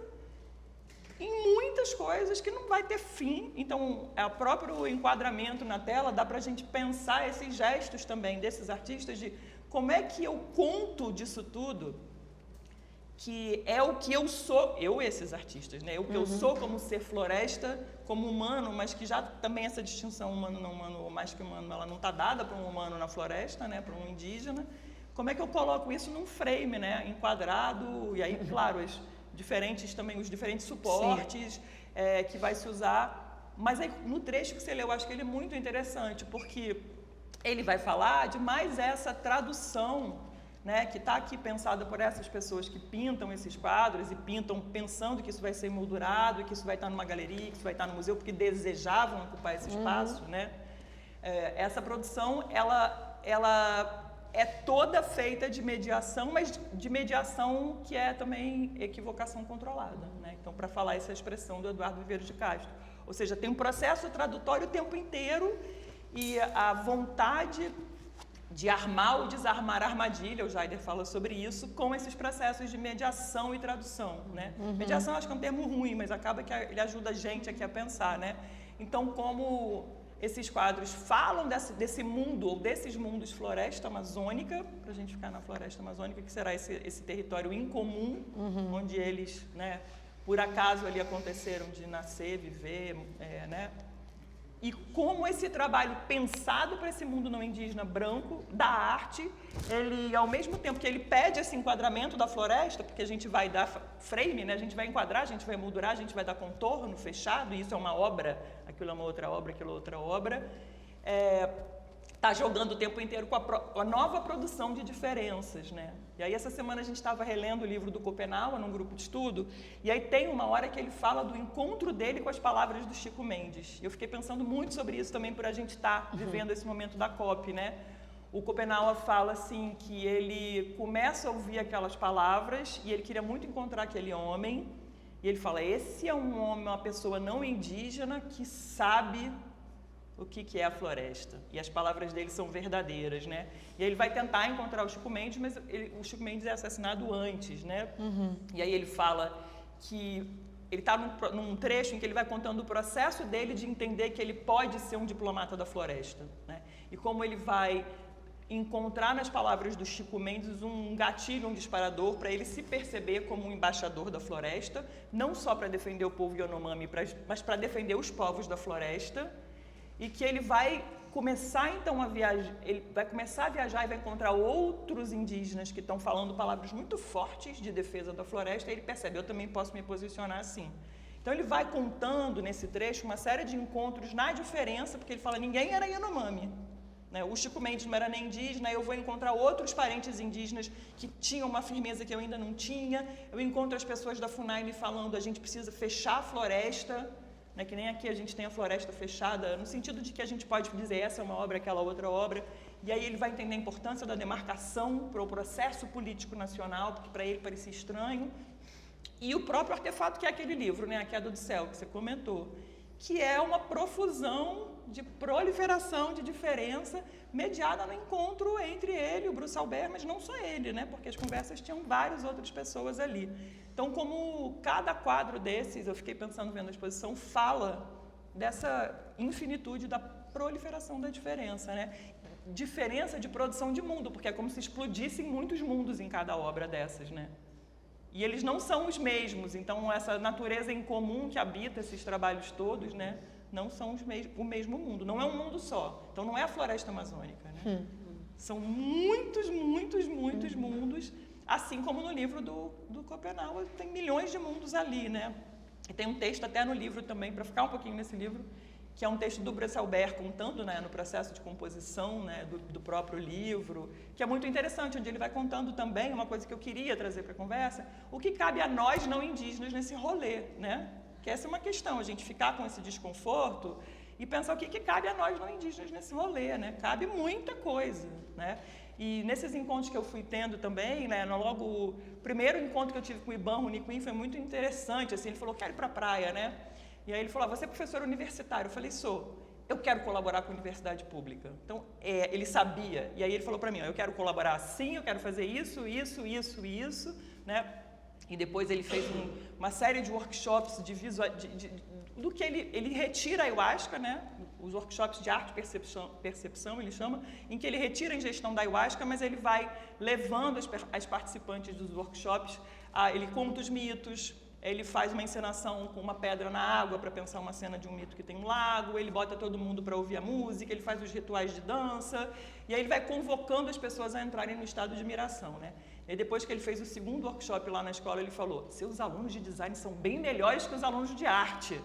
em muitas coisas que não vai ter fim. Então, o próprio enquadramento na tela dá para a gente pensar esses gestos também desses artistas de como é que eu conto disso tudo, que é o que eu sou, esses artistas, né? O que eu sou como ser floresta, como humano, mas que já também essa distinção humano, não humano, ou mais que humano, ela não está dada para um humano na floresta, né? Para um indígena. Como é que eu coloco isso num frame, né? Enquadrado, e aí, claro, os diferentes suportes que vai se usar. Mas aí, no trecho que você leu, eu acho que ele é muito interessante, porque ele vai falar de mais essa tradução, né, que está aqui pensada por essas pessoas que pintam esses quadros e pintam pensando que isso vai ser emoldurado, que isso vai estar numa galeria, que isso vai estar no museu, porque desejavam ocupar esse espaço, né? Essa produção, ela é toda feita de mediação, mas de mediação que é também equivocação controlada, né? Então, para falar essa expressão do Eduardo Viveiros de Castro. Ou seja, tem um processo tradutório o tempo inteiro e a vontade de armar ou desarmar a armadilha, o Jaider fala sobre isso, com esses processos de mediação e tradução, né? Mediação acho que é um termo ruim, mas acaba que ele ajuda a gente aqui a pensar, né? Então, como esses quadros falam desse mundo, ou desses mundos floresta amazônica, para a gente ficar na floresta amazônica, que será esse território incomum, onde eles, né, por acaso ali aconteceram de nascer, viver, né? E como esse trabalho pensado para esse mundo não indígena branco, da arte, ele, ao mesmo tempo que ele pede esse enquadramento da floresta, porque a gente vai dar frame, né? A gente vai enquadrar, a gente vai moldurar, a gente vai dar contorno fechado, e isso é uma obra, aquilo é uma outra obra, aquilo é outra obra, está jogando o tempo inteiro com a nova produção de diferenças, né? E aí essa semana a gente estava relendo o livro do Copenau, num grupo de estudo, e aí tem uma hora que ele fala do encontro dele com as palavras do Chico Mendes. E eu fiquei pensando muito sobre isso também por a gente estar vivendo esse momento da COP, né? O Copenau fala assim que ele começa a ouvir aquelas palavras e ele queria muito encontrar aquele homem, e ele fala, esse é um homem, uma pessoa não indígena que sabe o que é a floresta. E as palavras dele são verdadeiras, né? E aí ele vai tentar encontrar o Chico Mendes, mas o Chico Mendes é assassinado antes, né? E aí ele fala que ele está num trecho em que ele vai contando o processo dele de entender que ele pode ser um diplomata da floresta, né? E como ele vai encontrar nas palavras do Chico Mendes um gatilho, um disparador para ele se perceber como um embaixador da floresta, não só para defender o povo Yanomami, mas para defender os povos da floresta, e que ele vai começar então a viajar, ele vai começar a viajar e vai encontrar outros indígenas que estão falando palavras muito fortes de defesa da floresta, e ele percebe, eu também posso me posicionar assim. Então ele vai contando nesse trecho uma série de encontros na diferença, porque ele fala, ninguém era Yanomami, né? O Chico Mendes não era nem indígena, eu vou encontrar outros parentes indígenas que tinham uma firmeza que eu ainda não tinha, eu encontro as pessoas da FUNAI me falando, a gente precisa fechar a floresta, né, que nem aqui a gente tem a floresta fechada, no sentido de que a gente pode dizer essa é uma obra, aquela outra obra, e aí ele vai entender a importância da demarcação para o processo político nacional, porque para ele parecia estranho, e o próprio artefato que é aquele livro, né, A Queda do Céu, que você comentou, que é uma profusão de proliferação de diferença mediada no encontro entre ele e o Bruce Albert, mas não só ele, né, porque as conversas tinham várias outras pessoas ali. Então, como cada quadro desses, eu fiquei pensando vendo a exposição, fala dessa infinitude da proliferação da diferença, né? Diferença de produção de mundo, porque é como se explodissem muitos mundos em cada obra dessas, né? E eles não são os mesmos, então essa natureza em comum que habita esses trabalhos todos, né? Não são o mesmo mundo, não é um mundo só. Então não é a floresta amazônica, né? São muitos mundos, assim como no livro do Copenau, tem milhões de mundos ali, né? E tem um texto até no livro também, para ficar um pouquinho nesse livro, que é um texto do Bruce Albert contando, né, no processo de composição, né, do próprio livro, que é muito interessante, onde ele vai contando também uma coisa que eu queria trazer para a conversa, o que cabe a nós não indígenas nesse rolê, né? Que essa é uma questão, a gente ficar com esse desconforto e pensar o que cabe a nós não indígenas nesse rolê, né? Cabe muita coisa, né? E nesses encontros que eu fui tendo também, né, logo o primeiro encontro que eu tive com o Iban Runiquim foi muito interessante, assim, ele falou, quero ir para a praia, né? E aí ele falou, você é professor universitário? Eu falei, sou. Eu quero colaborar com a universidade pública. Então, ele sabia, e aí ele falou para mim, eu quero colaborar assim, eu quero fazer isso, né? E depois ele fez uma série de workshops do que ele retira a ayahuasca, né? Os workshops de arte percepção, ele chama, em que ele retira a ingestão da ayahuasca, mas ele vai levando as participantes dos workshops, ele conta os mitos, ele faz uma encenação com uma pedra na água para pensar uma cena de um mito que tem um lago, ele bota todo mundo para ouvir a música, ele faz os rituais de dança, e aí ele vai convocando as pessoas a entrarem no estado de miração, né? E depois que ele fez o segundo workshop lá na escola, ele falou, seus alunos de design são bem melhores que os alunos de arte.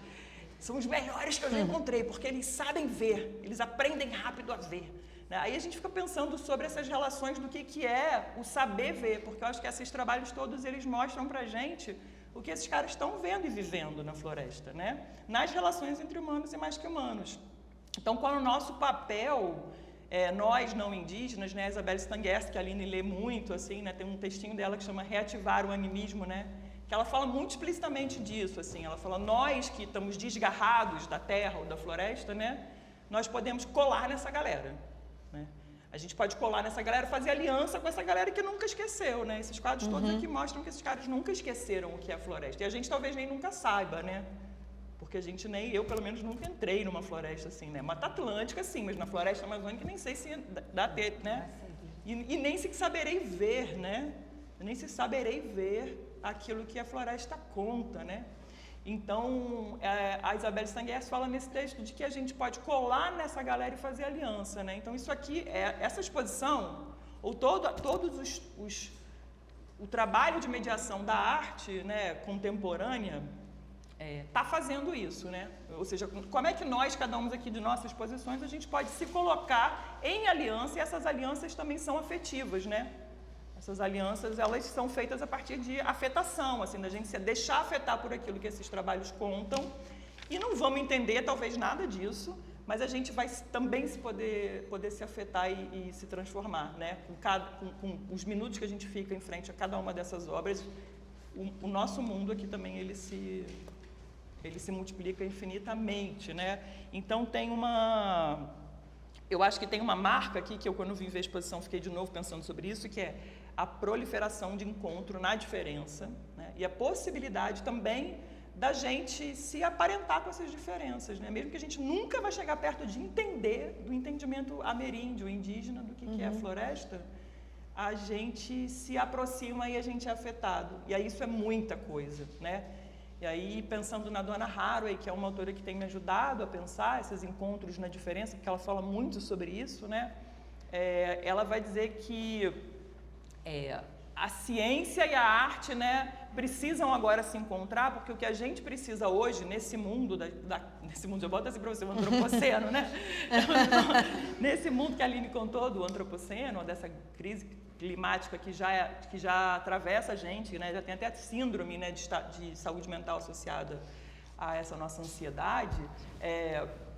São os melhores que eu já encontrei, porque eles sabem ver, eles aprendem rápido a ver. Aí a gente fica pensando sobre essas relações do que é o saber ver, porque eu acho que esses trabalhos todos, eles mostram pra gente o que esses caras estão vendo e vivendo na floresta, né? Nas relações entre humanos e mais que humanos. Então, qual é o nosso papel, nós não indígenas, né? A Isabelle Stangers, que a Aline lê muito, assim, né? Tem um textinho dela que chama Reativar o Animismo, né? Que ela fala muito explicitamente disso, assim, ela fala, nós que estamos desgarrados da terra ou da floresta, né? nós podemos colar nessa galera, né? A gente pode colar nessa galera, fazer aliança com essa galera que nunca esqueceu, né? Esses quadros todos aqui mostram que esses caras nunca esqueceram o que é a floresta. E a gente talvez nem nunca saiba, né? Porque a gente eu pelo menos nunca entrei numa floresta assim, né? Mata Atlântica sim, mas na floresta amazônica nem sei se dá ter, né? E nem se saberei ver, né? Nem se saberei ver aquilo que a floresta conta, né? Então, a Isabelle Stanguers fala nesse texto de que a gente pode colar nessa galera e fazer aliança, né? Então, isso aqui, essa exposição, ou o trabalho de mediação da arte, né, contemporânea, está fazendo isso, né? Ou seja, como é que nós, cada um aqui de nossas posições, a gente pode se colocar em aliança, e essas alianças também são afetivas, né? Essas alianças, elas são feitas a partir de afetação, assim, da gente se deixar afetar por aquilo que esses trabalhos contam, e não vamos entender talvez nada disso, mas a gente vai também poder se afetar e se transformar, né? Com os minutos que a gente fica em frente a cada uma dessas obras, o nosso mundo aqui também ele se multiplica infinitamente, né? Então eu acho que tem uma marca aqui que eu, quando vim ver a exposição, fiquei de novo pensando sobre isso, que é a proliferação de encontro na diferença, né? E a possibilidade também da gente se aparentar com essas diferenças, né? Mesmo que a gente nunca vai chegar perto de do entendimento ameríndio, indígena, do que é a floresta, a gente se aproxima e a gente é afetado. E aí isso é muita coisa, né? E aí, pensando na Donna Haraway, que é uma autora que tem me ajudado a pensar esses encontros na diferença, porque ela fala muito sobre isso, né? Ela vai dizer que a ciência e a arte, né, precisam agora se encontrar, porque o que a gente precisa hoje, nesse mundo, nesse mundo, eu boto assim para você, o antropoceno, né? Nesse mundo que a Aline contou do antropoceno, dessa crise climática que já atravessa a gente, né? Já tem até síndrome, né, de saúde mental associada a essa nossa ansiedade.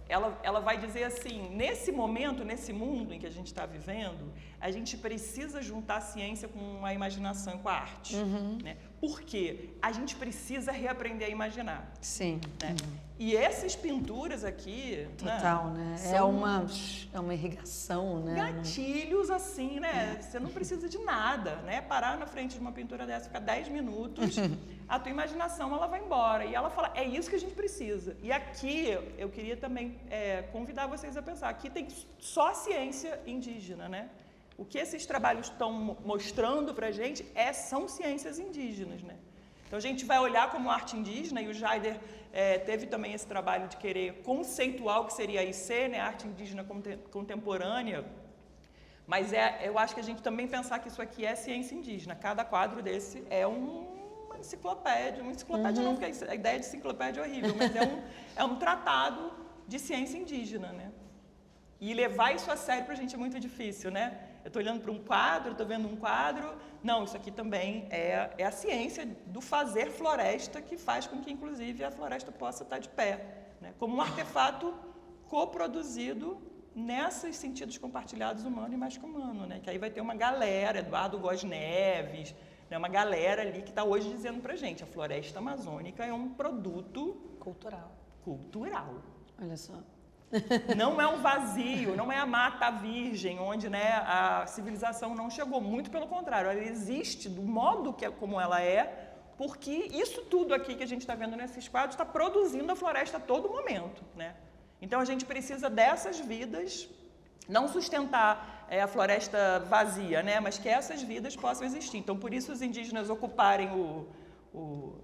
Ela vai dizer assim, nesse momento, nesse mundo em que a gente está vivendo, a gente precisa juntar a ciência com a imaginação e com a arte, né? Porque a gente precisa reaprender a imaginar. Sim. Né? E essas pinturas aqui... Total, né? É uma irrigação, né? Gatilhos assim, né? Você não precisa de nada, né? Parar na frente de uma pintura dessa, ficar 10 minutos, a tua imaginação ela vai embora. E ela fala, é isso que a gente precisa. E aqui, eu queria também convidar vocês a pensar, aqui tem só ciência indígena, né? O que esses trabalhos estão mostrando para a gente são ciências indígenas, né? Então, a gente vai olhar como arte indígena, e o Jaider teve também esse trabalho de querer conceituar o que seria a IC, né? Arte indígena contemporânea, mas eu acho que a gente também pensar que isso aqui é ciência indígena. Cada quadro desse é uma enciclopédia não, porque a ideia de enciclopédia é horrível, mas é um tratado de ciência indígena, né? E levar isso a sério para a gente é muito difícil, né? Eu estou olhando para um quadro, estou vendo um quadro. Não, isso aqui também é a ciência do fazer floresta que faz com que, inclusive, a floresta possa estar de pé, né? Como um artefato coproduzido nesses sentidos compartilhados humano e mágico humano, né? Que aí vai ter uma galera, Eduardo Góes Neves, né? Uma galera ali que está hoje dizendo para a gente, a floresta amazônica é um produto cultural. Olha só. Não é um vazio, não é a mata virgem, onde, né, a civilização não chegou. Muito pelo contrário, ela existe do modo como ela é, porque isso tudo aqui que a gente está vendo nesses quadros está produzindo a floresta a todo momento, né? Então, a gente precisa dessas vidas, não sustentar a floresta vazia, né, mas que essas vidas possam existir. Então, por isso os indígenas ocuparem o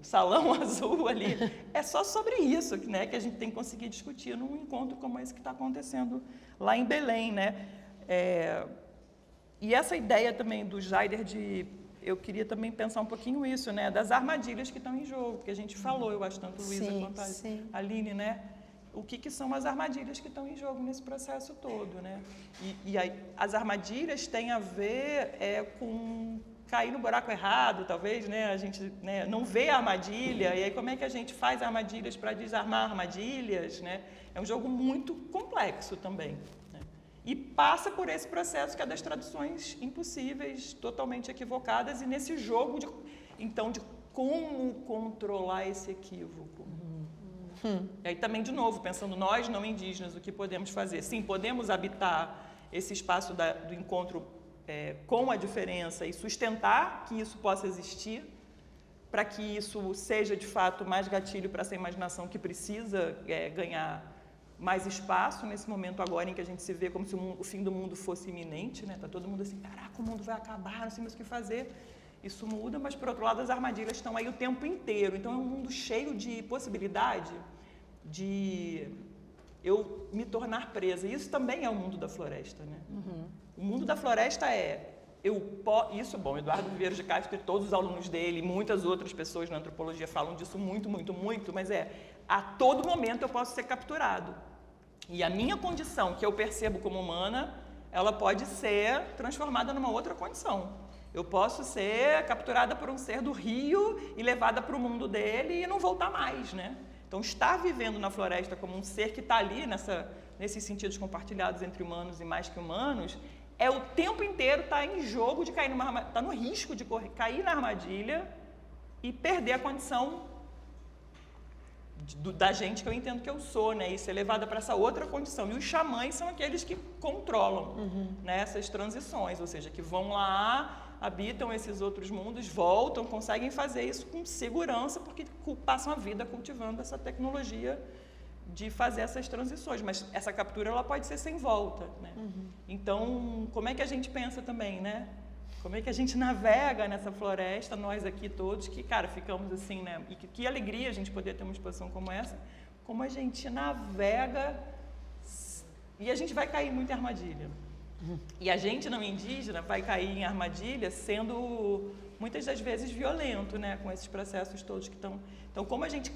salão azul ali, é só sobre isso, né, que a gente tem que conseguir discutir num encontro como esse que está acontecendo lá em Belém, né? E essa ideia também do Jaider eu queria também pensar um pouquinho isso, né, das armadilhas que estão em jogo, que a gente falou, eu acho, tanto Luísa quanto a Aline, né? O que são as armadilhas que estão em jogo nesse processo todo, né? E aí, as armadilhas têm a ver com cair no buraco errado, talvez, né? A gente, né, não vê a armadilha, e aí como é que a gente faz armadilhas para desarmar armadilhas, né? É um jogo muito complexo também, né? E passa por esse processo que é das traduções impossíveis, totalmente equivocadas, e nesse jogo de como controlar esse equívoco. E aí também, de novo, pensando nós não indígenas, o que podemos fazer? Sim, podemos habitar esse espaço do encontro com a diferença e sustentar que isso possa existir, para que isso seja, de fato, mais gatilho para essa imaginação que precisa ganhar mais espaço nesse momento agora em que a gente se vê como se o fim do mundo fosse iminente, né? Tá todo mundo assim, caraca, o mundo vai acabar, não sei mais o que fazer. Isso muda, mas, por outro lado, as armadilhas estão aí o tempo inteiro. Então, é um mundo cheio de possibilidade de eu me tornar presa. Isso também é o mundo da floresta, né? O mundo da floresta bom, Eduardo Viveiros de Castro e todos os alunos dele, muitas outras pessoas na antropologia falam disso muito, mas a todo momento eu posso ser capturado. E a minha condição, que eu percebo como humana, ela pode ser transformada numa outra condição. Eu posso ser capturada por um ser do rio e levada para o mundo dele e não voltar mais, né? Então, estar vivendo na floresta como um ser que está ali nesses sentidos compartilhados entre humanos e mais que humanos, é o tempo inteiro estar em jogo de cair está no risco de cair na armadilha e perder a condição da gente que eu entendo que eu sou, né? E ser levada para essa outra condição. E os xamãs são aqueles que controlam né, essas transições, ou seja, que vão lá, habitam esses outros mundos, voltam, conseguem fazer isso com segurança, porque passam a vida cultivando essa tecnologia de fazer essas transições, mas essa captura ela pode ser sem volta, né? Então, como é que a gente pensa também, né? Como é que a gente navega nessa floresta, nós aqui todos, que, cara, ficamos assim, né? E que alegria a gente poder ter uma exposição como essa, como a gente navega e a gente vai cair muito em armadilha. E a gente não indígena vai cair em armadilha sendo, muitas das vezes, violento, né? Com esses processos todos que estão... Então, como a gente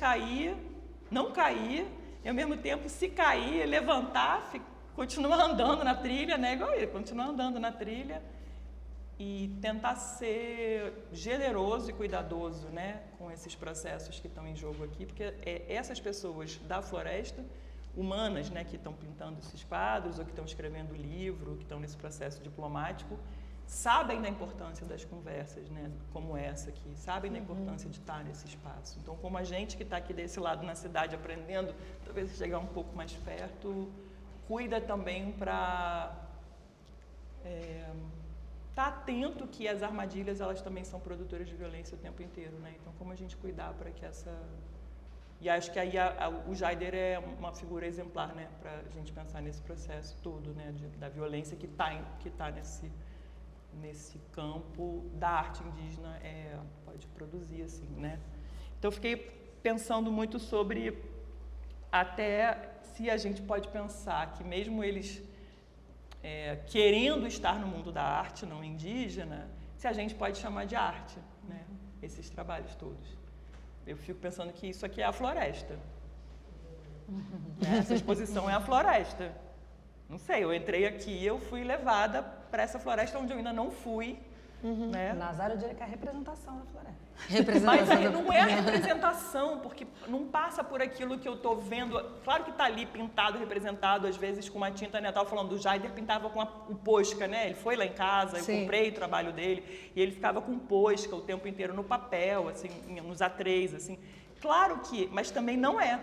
não cair, e ao mesmo tempo, se cair, levantar, continuar andando na trilha, né? Igual ele, continuar andando na trilha e tentar ser generoso e cuidadoso, né? Com esses processos que estão em jogo aqui, porque essas pessoas da floresta, humanas, né? Que estão pintando esses quadros, ou que estão escrevendo livro, que estão nesse processo diplomático, sabem da importância das conversas, né, como essa aqui, sabem da importância de estar nesse espaço. Então, como a gente que está aqui desse lado na cidade aprendendo, talvez chegar um pouco mais perto, cuida também para estar atento que as armadilhas, elas também são produtoras de violência o tempo inteiro, né? Então, como a gente cuidar para que essa... E acho que aí o Jaider é uma figura exemplar, né, para a gente pensar nesse processo todo, né, da violência que tá nesse campo da arte indígena pode produzir, assim, né? Então, eu fiquei pensando muito sobre até se a gente pode pensar que mesmo eles querendo estar no mundo da arte não indígena, se a gente pode chamar de arte, né? Esses trabalhos todos. Eu fico pensando que isso aqui é a floresta. Essa exposição é a floresta. Não sei, eu entrei aqui, eu fui levada para essa floresta onde eu ainda não fui. Né? Nazário, eu diria que é a representação da floresta. Mas aí não é a representação, porque não passa por aquilo que eu estou vendo. Claro que está ali pintado, representado, às vezes com uma tinta, né? Eu estava falando do Jaider, pintava com o Posca, né? Ele foi lá em casa, eu comprei o trabalho dele, e ele ficava com Posca o tempo inteiro no papel, assim, nos A3, assim. Claro que, mas também não é.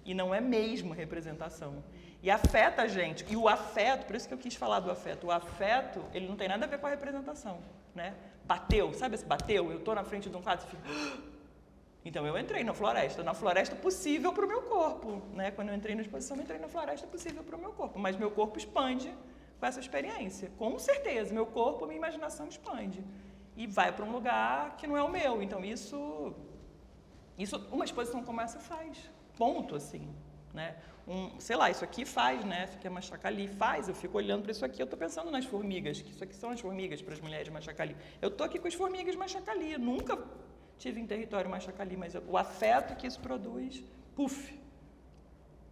E não é mesmo representação. E afeta a gente. E o afeto, por isso que eu quis falar do afeto. O afeto, ele não tem nada a ver com a representação, né? Bateu, sabe esse bateu? Eu estou na frente de um quadro e fico... Então, eu entrei na floresta possível para o meu corpo, né? Quando eu entrei na exposição, eu entrei na floresta possível para o meu corpo. Mas meu corpo expande com essa experiência. Com certeza, meu corpo, minha imaginação expande. E vai para um lugar que não é o meu. Então, isso uma exposição como essa faz. Ponto, assim, né? Sei lá, isso aqui faz, né? Fica Machacali, faz. Eu fico olhando para isso aqui, eu estou pensando nas formigas, que isso aqui são as formigas para as mulheres Machacali. Eu estou aqui com as formigas Machacali, nunca tive em território Machacali, mas o afeto que isso produz, puf!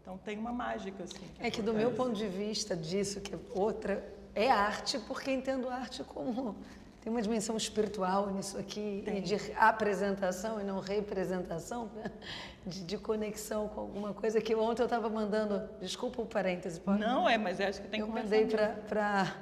Então tem uma mágica, assim. Que do meu ponto de vista disso, que é outra, é arte, porque entendo arte como... Tem uma dimensão espiritual nisso aqui, e de apresentação e não representação, né? de conexão com alguma coisa que ontem eu estava mandando, desculpa o parêntese. Pode? Não, mas acho que tem que conversar. Eu mandei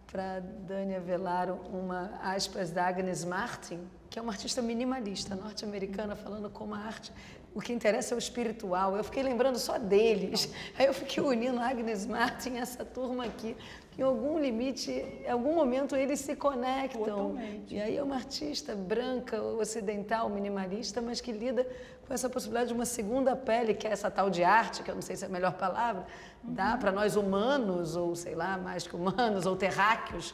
para Dânia Velaro uma aspas da Agnes Martin, que é uma artista minimalista norte-americana, falando como a arte, o que interessa é o espiritual. Eu fiquei lembrando só deles. Aí eu fiquei unindo Agnes Martin e essa turma aqui. Em algum limite, em algum momento eles se conectam. Totalmente. E aí é uma artista branca, ocidental, minimalista, mas que lida com essa possibilidade de uma segunda pele, que é essa tal de arte, que eu não sei se é a melhor palavra, dá para nós humanos, ou sei lá, mais que humanos, ou terráqueos,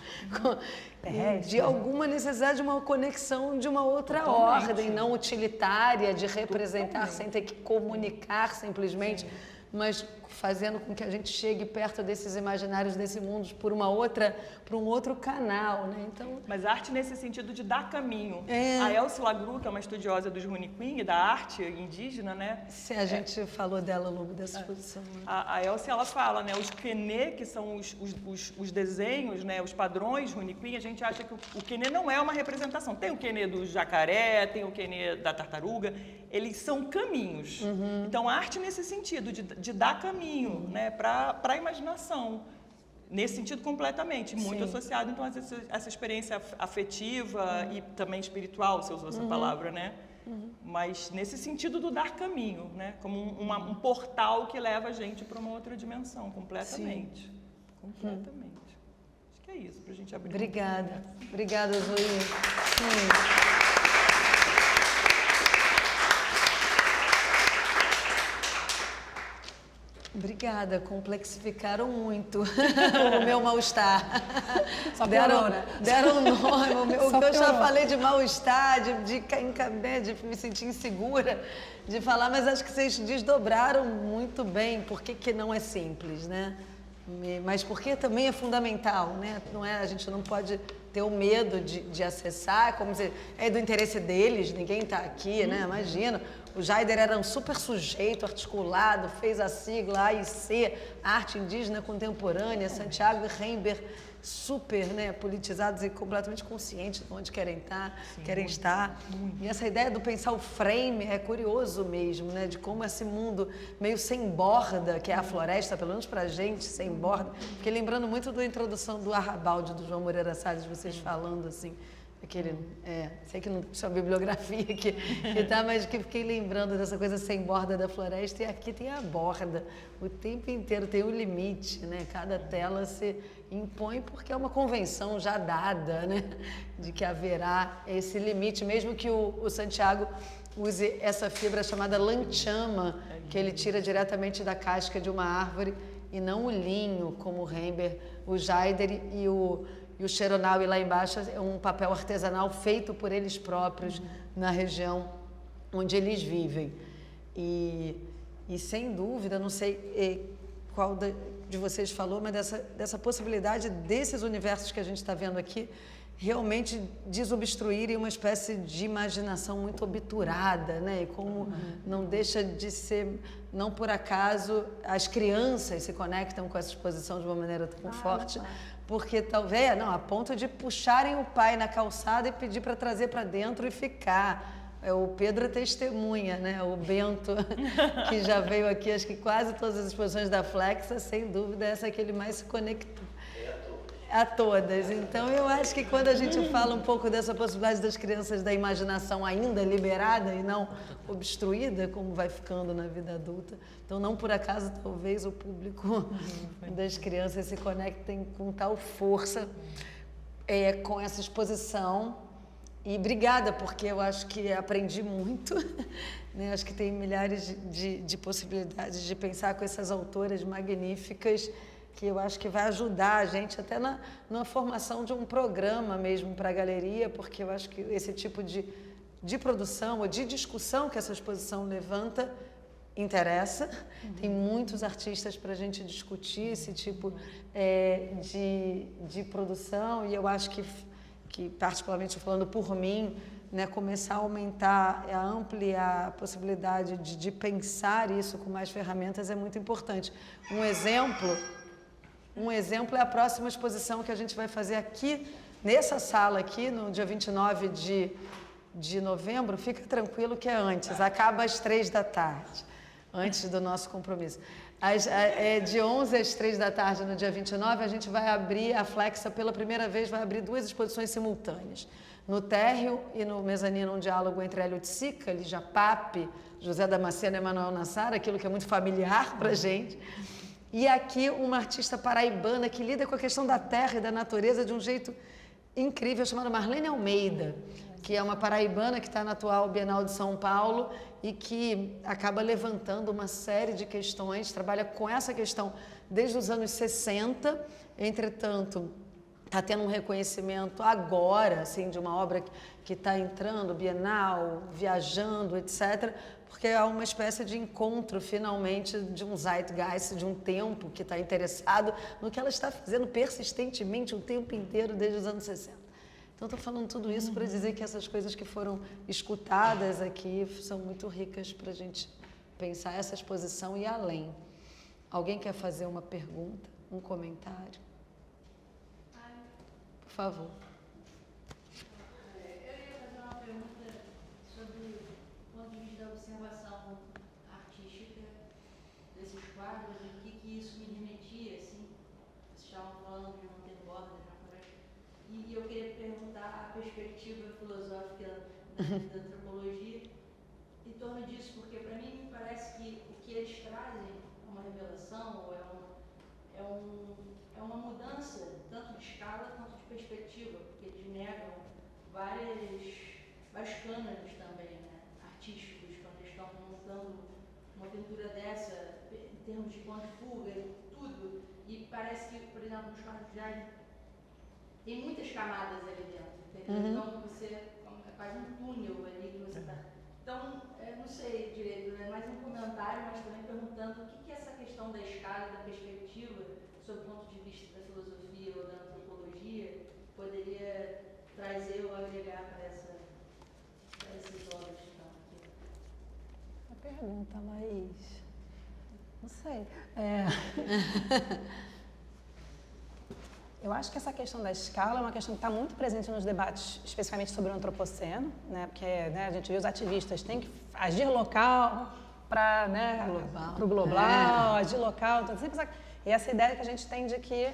de alguma necessidade de uma conexão de uma outra ordem, não utilitária, de representar sem ter que comunicar simplesmente, mas fazendo com que a gente chegue perto desses imaginários desse mundo por um outro canal, né? Então, mas arte nesse sentido de dar caminho. A Elce Lagru, que é uma estudiosa dos Runicuim e da arte indígena, né? Se a gente falou dela ao longo dessa exposição. Né? A Elce, ela fala, né? Os quenê, que são os desenhos, né? Os padrões Runicuim, a gente acha que o quenê não é uma representação. Tem o quenê do jacaré, tem o quenê da tartaruga, eles são caminhos. Então, a arte nesse sentido, de dar caminho, né, para a imaginação, nesse sentido completamente, muito associado então a essa experiência afetiva e também espiritual, se eu usou essa palavra, né? Mas nesse sentido do dar caminho, né, como um portal que leva a gente para uma outra dimensão, completamente. Completamente. Acho que é isso, para a gente abrir. Obrigada. Obrigada, Zoe. Obrigada, complexificaram muito o meu mal-estar. Só piorou, né? Deram nome, o que eu já falei de mal-estar, de me sentir insegura, de falar, mas acho que vocês desdobraram muito bem por que não é simples, né? Mas porque também é fundamental, né? Não é, a gente não pode ter o medo de acessar, como dizer, é do interesse deles, ninguém está aqui, né? Imagina. O Jaider era um super sujeito articulado, fez a sigla AIC, Arte Indígena Contemporânea, Santiago e Rember, super, né, politizados e completamente conscientes de onde querem estar. E essa ideia do pensar o frame é curioso mesmo, né, de como esse mundo meio sem borda, que é a floresta, pelo menos pra gente, sem borda. Fiquei lembrando muito da introdução do Arrabalde, do João Moreira Salles, vocês falando assim. Aquele, sei que não tinha bibliografia aqui, mas que fiquei lembrando dessa coisa sem borda da floresta, e aqui tem a borda, o tempo inteiro tem o limite, né? Cada tela se impõe porque é uma convenção já dada, né? De que haverá esse limite, mesmo que o Santiago use essa fibra chamada lanchama, que ele tira diretamente da casca de uma árvore, e não o linho, como o Rember, o Jaider e o Xeronaui lá embaixo é um papel artesanal feito por eles próprios na região onde eles vivem. E sem dúvida, não sei qual de vocês falou, mas dessa possibilidade desses universos que a gente está vendo aqui realmente desobstruírem uma espécie de imaginação muito obturada, né? E como não deixa de ser, não por acaso, as crianças se conectam com essa exposição de uma maneira tão forte, porque talvez, a ponto de puxarem o pai na calçada e pedir para trazer para dentro e ficar. O Pedro é testemunha, né? O Bento, que já veio aqui, acho que quase todas as exposições da Flexa, sem dúvida, essa é que ele mais se conectou. A todas. Então, eu acho que quando a gente fala um pouco dessa possibilidade das crianças da imaginação ainda liberada e não obstruída, como vai ficando na vida adulta, então, não por acaso, talvez o público das crianças se conectem com tal força com essa exposição. E obrigada, porque eu acho que aprendi muito, né? Acho que tem milhares de possibilidades de pensar com essas autoras magníficas, que eu acho que vai ajudar a gente até na formação de um programa mesmo para a galeria, porque eu acho que esse tipo de produção ou de discussão que essa exposição levanta interessa. Tem muitos artistas para a gente discutir esse tipo de produção, e eu acho que particularmente falando por mim, né, começar a aumentar, a ampliar a possibilidade de pensar isso com mais ferramentas é muito importante. Um exemplo é a próxima exposição que a gente vai fazer aqui, nessa sala aqui, no dia 29 de novembro. Fica tranquilo que é antes, acaba às 15h, antes do nosso compromisso. De 11 às 15h, no dia 29, a gente vai abrir, a Flexa, pela primeira vez, vai abrir 2 exposições simultâneas. No térreo e no mezanino, um diálogo entre Hélio de Sica, Lígia Pape, José Damasceno e Emanuel Nassar, aquilo que é muito familiar para a gente. E aqui uma artista paraibana que lida com a questão da terra e da natureza de um jeito incrível, chamada Marlene Almeida, que é uma paraibana que está na atual Bienal de São Paulo e que acaba levantando uma série de questões, trabalha com essa questão desde os anos 60, entretanto, está tendo um reconhecimento agora, assim, de uma obra que está entrando, Bienal, viajando, etc., porque é uma espécie de encontro, finalmente, de um zeitgeist, de um tempo que está interessado no que ela está fazendo persistentemente o tempo inteiro, desde os anos 60. Então, estou falando tudo isso para dizer que essas coisas que foram escutadas aqui são muito ricas para a gente pensar essa exposição e além. Alguém quer fazer uma pergunta, um comentário? Por favor. Eu ia fazer uma pergunta sobre o ponto de vista da observação artística desses quadros e o que isso me remetia, assim. Vocês estavam falando de Monteiro Borges, e eu queria perguntar a perspectiva filosófica da antropologia em torno disso, porque para mim me parece que o que eles trazem é uma revelação, ou é uma mudança, tanto de escala quanto de perspectiva, porque eles negam vários cânones também, né, artísticos, quando eles estão montando uma pintura dessa, em termos de ponto de fuga e tudo. E parece que, por exemplo, nos quadros de arte, tem muitas camadas ali dentro, entendeu? Então você é quase um túnel ali que você está. Então, eu não sei direito, é mais um comentário, mas também perguntando o que é essa questão da escala, da perspectiva, sob o ponto de vista da filosofia ou da antropologia, poderia trazer ou agregar para essas obras que estão aqui. A pergunta, Laís. Não sei. Eu acho que essa questão da escala é uma questão que está muito presente nos debates, especificamente sobre o antropoceno, né? Porque, né, a gente viu os ativistas têm que agir local para, né, o global, agir local. Então, sempre e essa ideia que a gente tem de que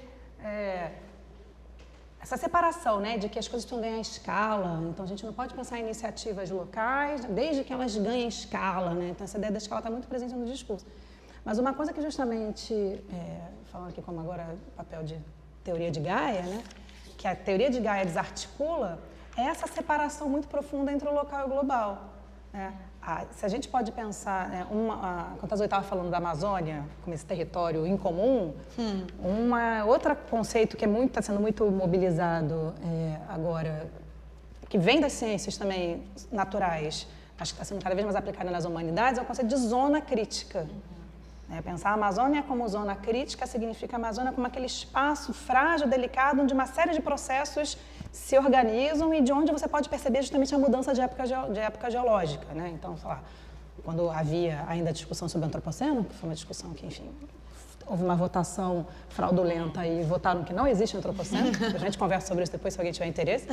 essa separação, né, de que as coisas estão ganhando escala, então a gente não pode pensar em iniciativas locais desde que elas ganhem escala, né? Então essa ideia da escala está muito presente no discurso. Mas uma coisa que justamente, falando aqui como agora o papel de teoria de Gaia, né, que a teoria de Gaia desarticula, é essa separação muito profunda entre o local e o global, né? Se a gente pode pensar, né, quando a Zoe estava falando da Amazônia, como esse território incomum, outro conceito que está sendo muito mobilizado agora, que vem das ciências também naturais, acho que está sendo cada vez mais aplicado nas humanidades, é o conceito de zona crítica. Pensar a Amazônia como zona crítica significa a Amazônia como aquele espaço frágil, delicado, onde uma série de processos se organizam e de onde você pode perceber justamente a mudança de época geológica, né? Então, sei lá, quando havia ainda discussão sobre o antropoceno, que foi uma discussão que, enfim, houve uma votação fraudulenta e votaram que não existe antropoceno, a gente conversa sobre isso depois se alguém tiver interesse,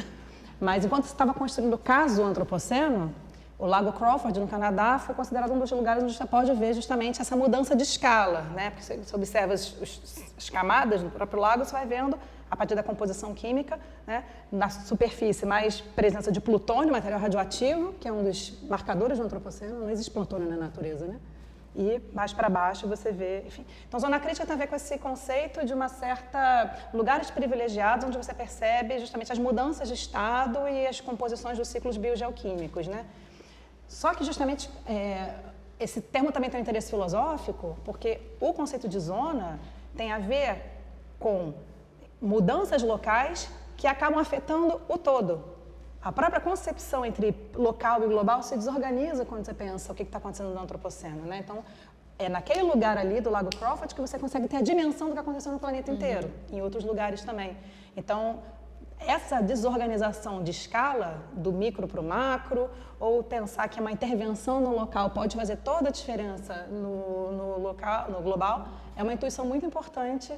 mas enquanto se estava construindo o caso antropoceno, o Lago Crawford, no Canadá, foi considerado um dos lugares onde você pode ver justamente essa mudança de escala, né? Porque você observa as camadas do próprio lago, você vai vendo, a partir da composição química, né? Na superfície, mais presença de plutônio, material radioativo, que é um dos marcadores do antropoceno, não existe plutônio na natureza, né? E mais para baixo você vê, enfim. Então, zona crítica tem a ver com esse conceito de uma certa lugares privilegiados onde você percebe justamente as mudanças de estado e as composições dos ciclos biogeoquímicos, né? Só que justamente esse termo também tem um interesse filosófico, porque o conceito de zona tem a ver com mudanças locais que acabam afetando o todo. A própria concepção entre local e global se desorganiza quando você pensa o que está acontecendo no antropoceno, né? Então, é naquele lugar ali do Lago Crawford que você consegue ter a dimensão do que aconteceu no planeta inteiro, em outros lugares também. Então, essa desorganização de escala, do micro para o macro, ou pensar que uma intervenção no local pode fazer toda a diferença no global, é uma intuição muito importante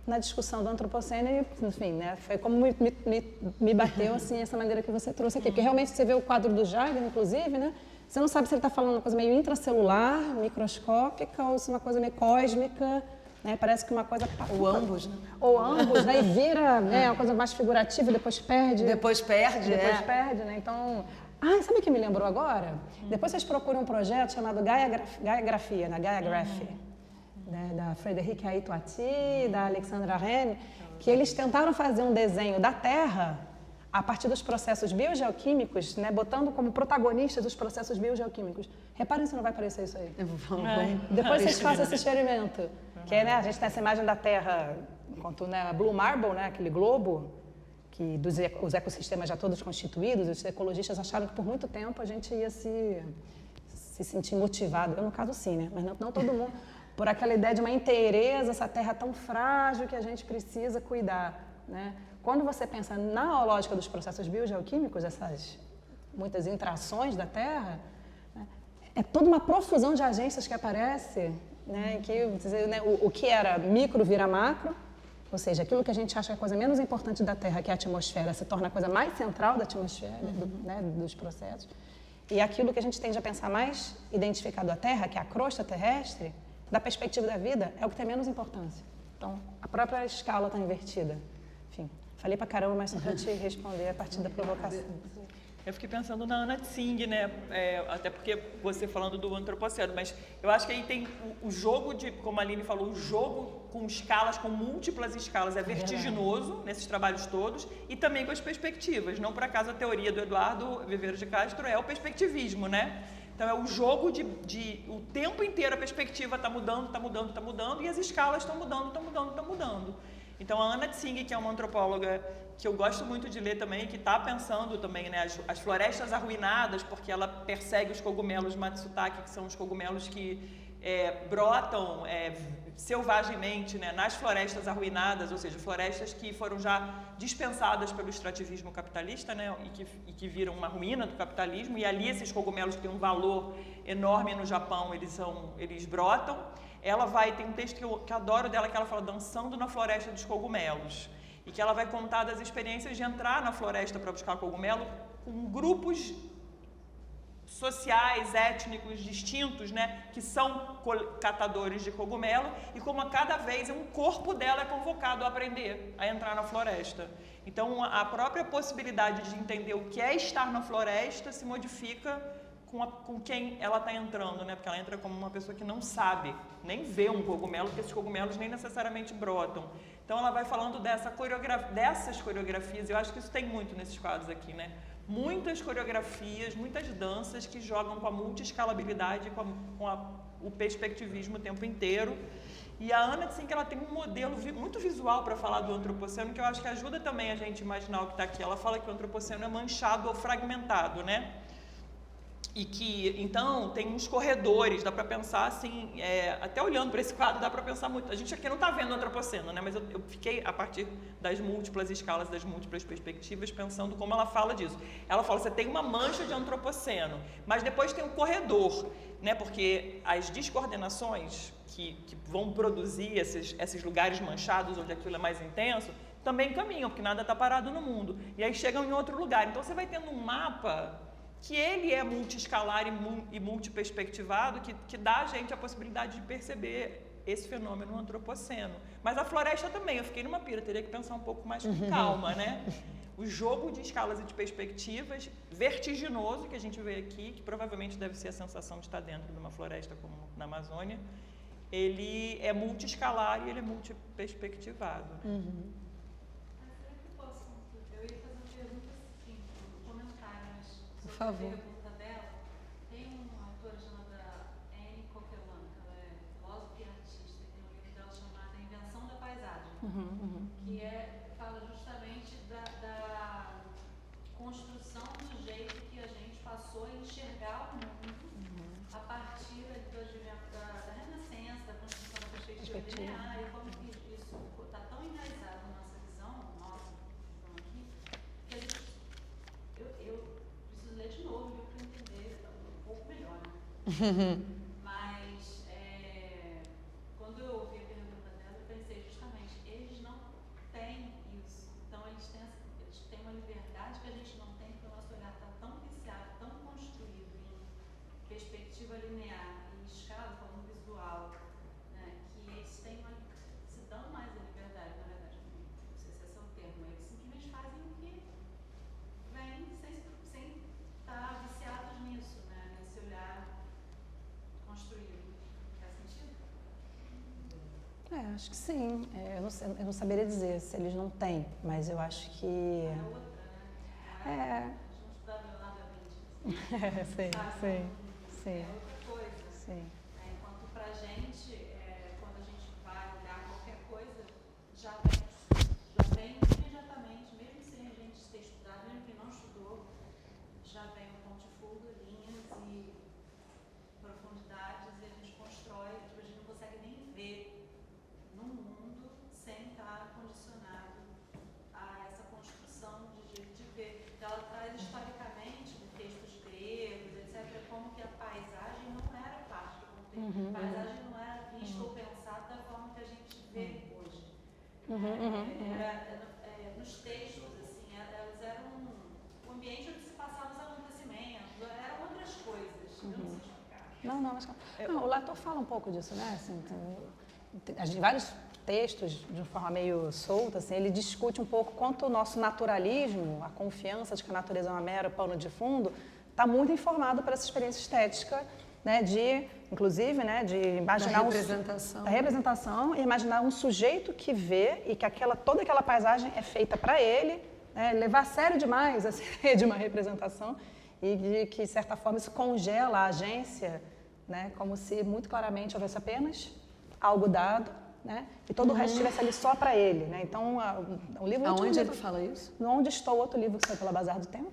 na discussão do antropoceno e, enfim, né, foi como me bateu assim, essa maneira que você trouxe aqui. Porque realmente você vê o quadro do Jagger, inclusive, né, você não sabe se ele está falando uma coisa meio intracelular, microscópica, ou se é uma coisa meio cósmica, né? Parece que uma coisa... Ou ambos, né? Ou ambos, né? E vira, né, uma coisa mais figurativa e depois perde. Depois perde, Depois perde, né? Então... Ah, sabe o que me lembrou agora? Depois vocês procuram um projeto chamado Gaia-grafia, né? Gaia-graphy, né? Da Frédéric Aitoati, da Alexandra Rennes, que eles tentaram fazer um desenho da Terra a partir dos processos biogeoquímicos, né? Botando como protagonistas os processos biogeoquímicos. Reparem se não vai parecer isso aí. Depois vocês façam esse experimento. Que é, né, a gente tem essa imagem da Terra, enquanto, né, Blue Marble, né, aquele globo, que os ecossistemas já todos constituídos, os ecologistas acharam que por muito tempo a gente ia se sentir motivado. Eu, no caso, sim, né? Mas não todo mundo. Por aquela ideia de uma inteireza, essa terra tão frágil que a gente precisa cuidar, né? Quando você pensa na lógica dos processos biogeoquímicos, essas muitas interações da Terra, né, é toda uma profusão de agências que aparece, né, que o que era micro vira macro, ou seja, aquilo que a gente acha que é a coisa menos importante da Terra, que é a atmosfera, se torna a coisa mais central da atmosfera, né, dos processos. E aquilo que a gente tende a pensar mais identificado à Terra, que é a crosta terrestre, da perspectiva da vida, é o que tem menos importância. Então, a própria escala está invertida. Enfim, falei pra caramba, mas só para te responder a partir da provocação. Eu fiquei pensando na Anna Tsing, né? Até porque você falando do antropoceno, mas eu acho que aí tem o jogo de, como a Aline falou, o jogo com escalas, com múltiplas escalas, é vertiginoso nesses trabalhos todos e também com as perspectivas. Não por acaso a teoria do Eduardo Viveiro de Castro é o perspectivismo, né? Então é o jogo o tempo inteiro a perspectiva está mudando e as escalas estão mudando. Então a Anna Tsing, que é uma antropóloga que eu gosto muito de ler também, que está pensando também, né, as florestas arruinadas, porque ela persegue os cogumelos Matsutake, que são os cogumelos que brotam selvagemente, né, nas florestas arruinadas, ou seja, florestas que foram já dispensadas pelo extrativismo capitalista, né, e que viram uma ruína do capitalismo, e ali esses cogumelos que têm um valor enorme no Japão, eles brotam. Tem um texto que eu adoro dela, que ela fala dançando na floresta dos cogumelos, e que ela vai contar das experiências de entrar na floresta para buscar cogumelo com grupos sociais, étnicos distintos, né, que são catadores de cogumelo, e como a cada vez um corpo dela é convocado a aprender a entrar na floresta. Então a própria possibilidade de entender o que é estar na floresta se modifica com quem ela está entrando, né? Porque ela entra como uma pessoa que não sabe, nem vê um cogumelo, porque esses cogumelos nem necessariamente brotam. Então ela vai falando dessas coreografias, eu acho que isso tem muito nesses quadros aqui, né? Muitas coreografias, muitas danças que jogam com a multi-escalabilidade, com o perspectivismo o tempo inteiro. E a Anna, assim, que ela tem um modelo muito visual para falar do antropoceno, que eu acho que ajuda também a gente a imaginar o que está aqui. Ela fala que o antropoceno é manchado ou fragmentado, né? E que, então, tem uns corredores, dá para pensar assim, até olhando para esse quadro, dá para pensar muito. A gente aqui não está vendo o antropoceno, né? Mas eu fiquei, a partir das múltiplas escalas, das múltiplas perspectivas, pensando como ela fala disso. Ela fala, você tem uma mancha de antropoceno, mas depois tem um corredor, né? Porque as descoordenações que vão produzir esses lugares manchados, onde aquilo é mais intenso, também caminham, porque nada está parado no mundo. E aí chegam em outro lugar. Então, você vai tendo um mapa que ele é multiescalar e multiperspectivado, que dá a gente a possibilidade de perceber esse fenômeno antropoceno. Mas a floresta também, eu fiquei numa pira, teria que pensar um pouco mais com calma, né? O jogo de escalas e de perspectivas, vertiginoso, que a gente vê aqui, que provavelmente deve ser a sensação de estar dentro de uma floresta como na Amazônia, ele é multiescalar e ele é multiperspectivado. Por favor. Tem uma autora chamada Anne Coquelin, ela é filósofa e artista, tem um livro dela chamado A Invenção da Paisagem, que fala justamente da construção do jeito que a gente passou a enxergar o mundo a partir do advento da Renascença, da construção da perspectiva linear, e como que isso está tão enraizado na nossa visão, aqui, que a gente, eu preciso ler de novo para entender um pouco melhor, né? Mas quando eu ouvi a pergunta dela, eu pensei justamente, eles não têm isso, então eles têm uma liberdade que a gente não tem, porque o nosso olhar está tão viciado, tão construído em perspectiva linear, em escala, falando visual, né? Que eles têm Acho que sim. Eu não saberia dizer se eles não têm, mas eu acho que... É outra, né? A gente não estudava Leonardo da Vinci. Sim. É outra coisa. Sim. Enquanto pra gente, quando a gente vai olhar qualquer coisa, já vem imediatamente, mesmo sem a gente ter estudado, mesmo quem não estudou, já vem um ponto de fuga, linhas e profundidades, e a gente constrói, a gente não consegue nem ver no mundo sem estar condicionado a essa construção de jeito de ver. Ela traz historicamente, de textos gregos, etc., como que a paisagem não era parte do contexto. A paisagem não era vista ou pensada da forma que a gente vê hoje. Nos textos, assim, elas eram um ambiente onde se passavam os acontecimentos, eram outras coisas, eu não sei explicar. Não, o Latour fala um pouco disso, né? Assim, tem vários textos, de uma forma meio solta, assim, ele discute um pouco quanto o nosso naturalismo, a confiança de que a natureza é uma mera pano de fundo, está muito informado por essa experiência estética, né, inclusive, né, de imaginar da representação e imaginar um sujeito que vê e que toda aquela paisagem é feita para ele, né, levar a sério demais a ideia de uma representação e de que, de certa forma, isso congela a agência, né, como se muito claramente houvesse apenas algo dado, né, e todo o resto estivesse ali só para ele, né? Então, o livro... Aonde ele fala isso? No Onde Estou, outro livro que saiu pela Bazar do Tempo.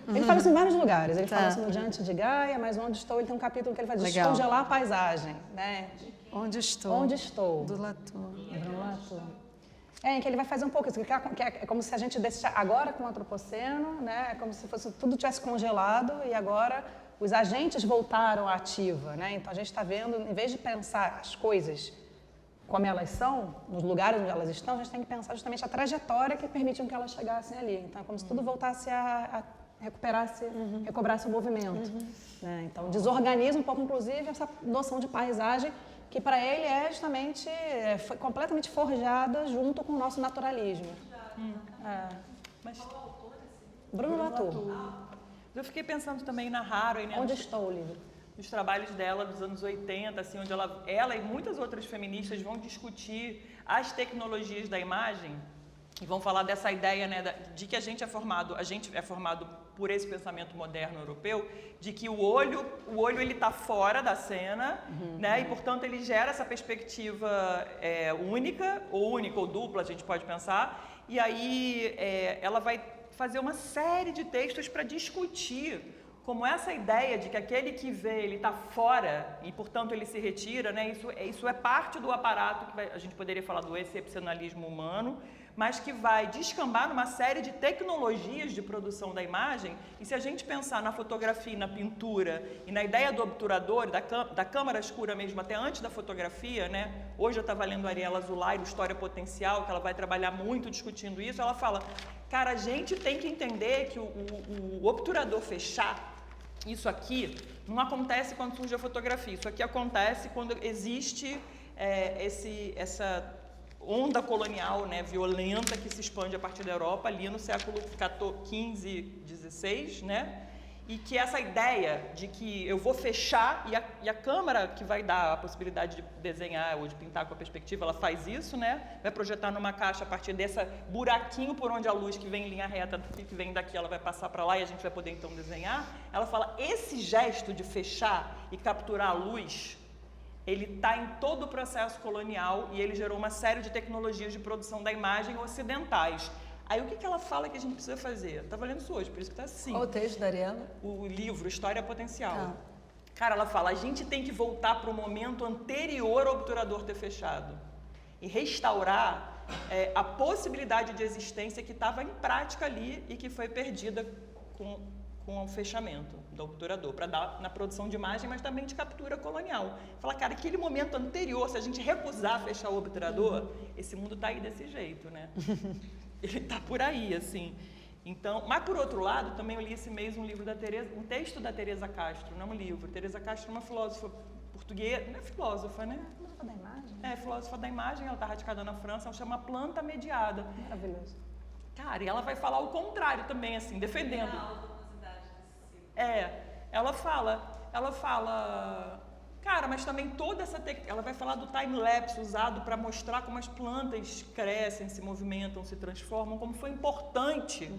Ele fala isso em vários lugares. Ele fala isso no Diante de Gaia, mas no Onde Estou ele tem um capítulo que ele fala de descongelar a paisagem, né? Onde estou? Onde estou? Do Latour. Bruno Latour. Em que ele vai fazer um pouco isso, que é como se a gente deixasse agora com o antropoceno, né? É como se fosse tudo tivesse congelado e agora os agentes voltaram à ativa, né? Então a gente está vendo, em vez de pensar as coisas como elas são, nos lugares onde elas estão, a gente tem que pensar justamente a trajetória que permitiu que elas chegassem ali. Então, é como se tudo voltasse a recobrasse o movimento. Né? Então, desorganiza um pouco, inclusive, essa noção de paisagem, que para ele é justamente foi completamente forjada junto com o nosso naturalismo. Mas Bruno Latour. eu fiquei pensando também na Haraway, né? Onde Estou, o livro? Os trabalhos dela dos anos 80, assim, onde ela e muitas outras feministas vão discutir as tecnologias da imagem e vão falar dessa ideia, né, de que a gente é formado por esse pensamento moderno europeu, de que o olho ele está fora da cena, né, e portanto ele gera essa perspectiva única ou dupla, a gente pode pensar, e aí ela vai fazer uma série de textos para discutir como essa ideia de que aquele que vê, ele está fora e, portanto, ele se retira, né? Isso é parte do aparato que a gente poderia falar do excepcionalismo humano, mas que vai descambar numa série de tecnologias de produção da imagem. E se a gente pensar na fotografia e na pintura e na ideia do obturador, da câmara escura mesmo, até antes da fotografia, né? Hoje eu estava lendo a Ariela Azoulay, História Potencial, que ela vai trabalhar muito discutindo isso. Ela fala, cara, a gente tem que entender que o obturador fechar, isso aqui não acontece quando surge a fotografia, isso aqui acontece quando existe essa onda colonial, né, violenta que se expande a partir da Europa ali no século XV, XVI, né? E que essa ideia de que eu vou fechar e a câmera que vai dar a possibilidade de desenhar ou de pintar com a perspectiva, ela faz isso, né? Vai projetar numa caixa a partir desse buraquinho por onde a luz que vem em linha reta, que vem daqui, ela vai passar para lá e a gente vai poder então desenhar. Ela fala, esse gesto de fechar e capturar a luz, ele está em todo o processo colonial e ele gerou uma série de tecnologias de produção da imagem ocidentais. Aí o que ela fala que a gente precisa fazer? Eu estava lendo isso hoje, por isso que está assim. Qual o texto da Ariela? O livro, História Potencial. Cara, ela fala, a gente tem que voltar para o momento anterior ao obturador ter fechado e restaurar a possibilidade de existência que estava em prática ali e que foi perdida com o fechamento do obturador, para dar na produção de imagem, mas também de captura colonial. Fala, cara, aquele momento anterior, se a gente recusar fechar o obturador, esse mundo está aí desse jeito, né? Ele está por aí, assim. Então, mas por outro lado, também eu li esse mês um texto da Teresa Castro, não um livro. Teresa Castro é uma filósofa portuguesa, não é filósofa, né? Filósofa da imagem. É, filósofa da imagem, ela está radicada na França, ela chama Planta Mediada. Maravilhoso. Cara, e ela vai falar o contrário também, assim, defendendo. Ela fala, Cara, mas também toda essa... Ela vai falar do time-lapse usado para mostrar como as plantas crescem, se movimentam, se transformam, como foi importante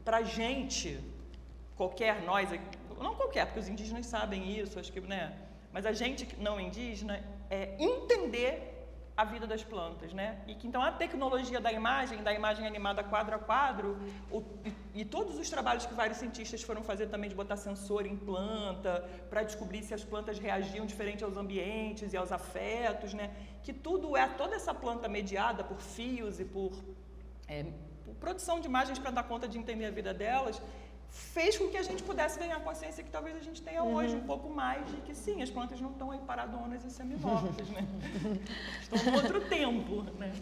para a gente, nós, não qualquer, porque os indígenas sabem isso, acho que, né? Mas a gente não indígena entender a vida das plantas, né? E que então a tecnologia da imagem animada quadro a quadro, e todos os trabalhos que vários cientistas foram fazer também de botar sensor em planta, para descobrir se as plantas reagiam diferente aos ambientes e aos afetos, né? Que toda essa planta mediada por fios e por produção de imagens para dar conta de entender a vida delas, fez com que a gente pudesse ganhar consciência que talvez a gente tenha hoje um pouco mais de que sim, as plantas não estão aí paradonas e semimortas, né? Estão em outro tempo, né?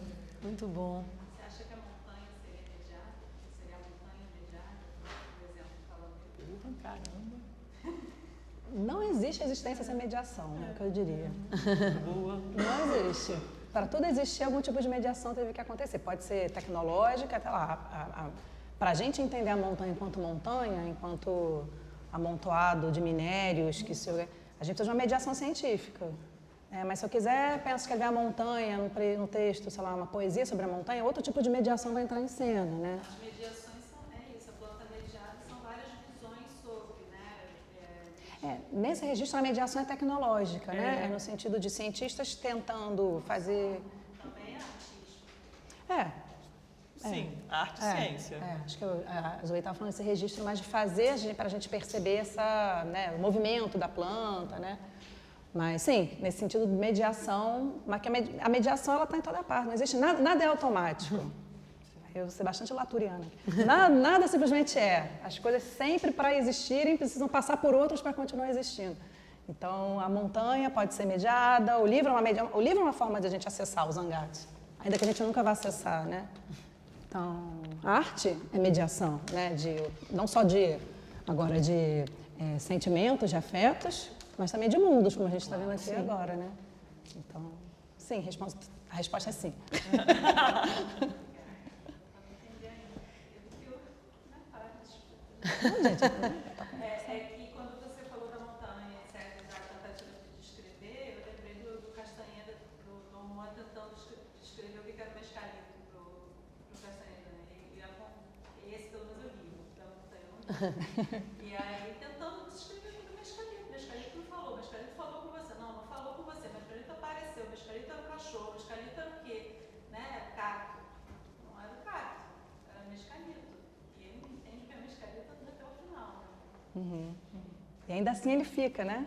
Muito bom. Você acha que a montanha seria mediada? Seria a montanha mediada, por exemplo, falando? Caramba! Não existe existência sem mediação, é o que eu diria. Boa. Não existe. Para tudo existir, algum tipo de mediação teve que acontecer. Pode ser tecnológica, até lá. Para a gente entender a montanha, enquanto amontoado de minérios, a gente precisa de uma mediação científica. Mas se eu quiser, penso escrever a montanha no texto, sei lá, uma poesia sobre a montanha, outro tipo de mediação vai entrar em cena, né? As mediações são isso, a planta mediada são várias visões sobre, né? Nesse registro, a mediação é tecnológica, né? No sentido de cientistas tentando fazer... Também é artístico. Sim, arte e ciência. Acho que a Zoe estava falando desse registro mais de fazer para a gente perceber o movimento da planta, né? Mas sim, nesse sentido de mediação, mas que a mediação ela está em toda parte, não existe nada é automático. Eu vou ser bastante laturiana. Nada simplesmente é. As coisas sempre para existirem precisam passar por outros para continuar existindo. Então a montanha pode ser mediada, o livro é uma forma de a gente acessar o Zangate, ainda que a gente nunca vá acessar, né? Então, a arte é mediação, né? Não só de sentimentos, de afetos, mas também de mundos, como a gente está vendo aqui agora, né? Então, sim, a resposta é sim. É que quando você falou da montanha, etc., da tentativa de descrever, eu lembrei do Castaneda, do Dom Juan, tentando descrever o que era o mescalito pro Castaneda, né? E esse pelo menos eu li, da montanha, eu não li. E aí tentando descrever o mescalito. O mescalito não falou, o mescalito falou com você. Não falou com você, o mescalito apareceu, o mescalito era o cachorro, o mescalito era o quê? Né? Cacto. Não era o cacto, era o mescalito. E ele entende que é o mescalito até o final, né? E ainda assim ele fica, né?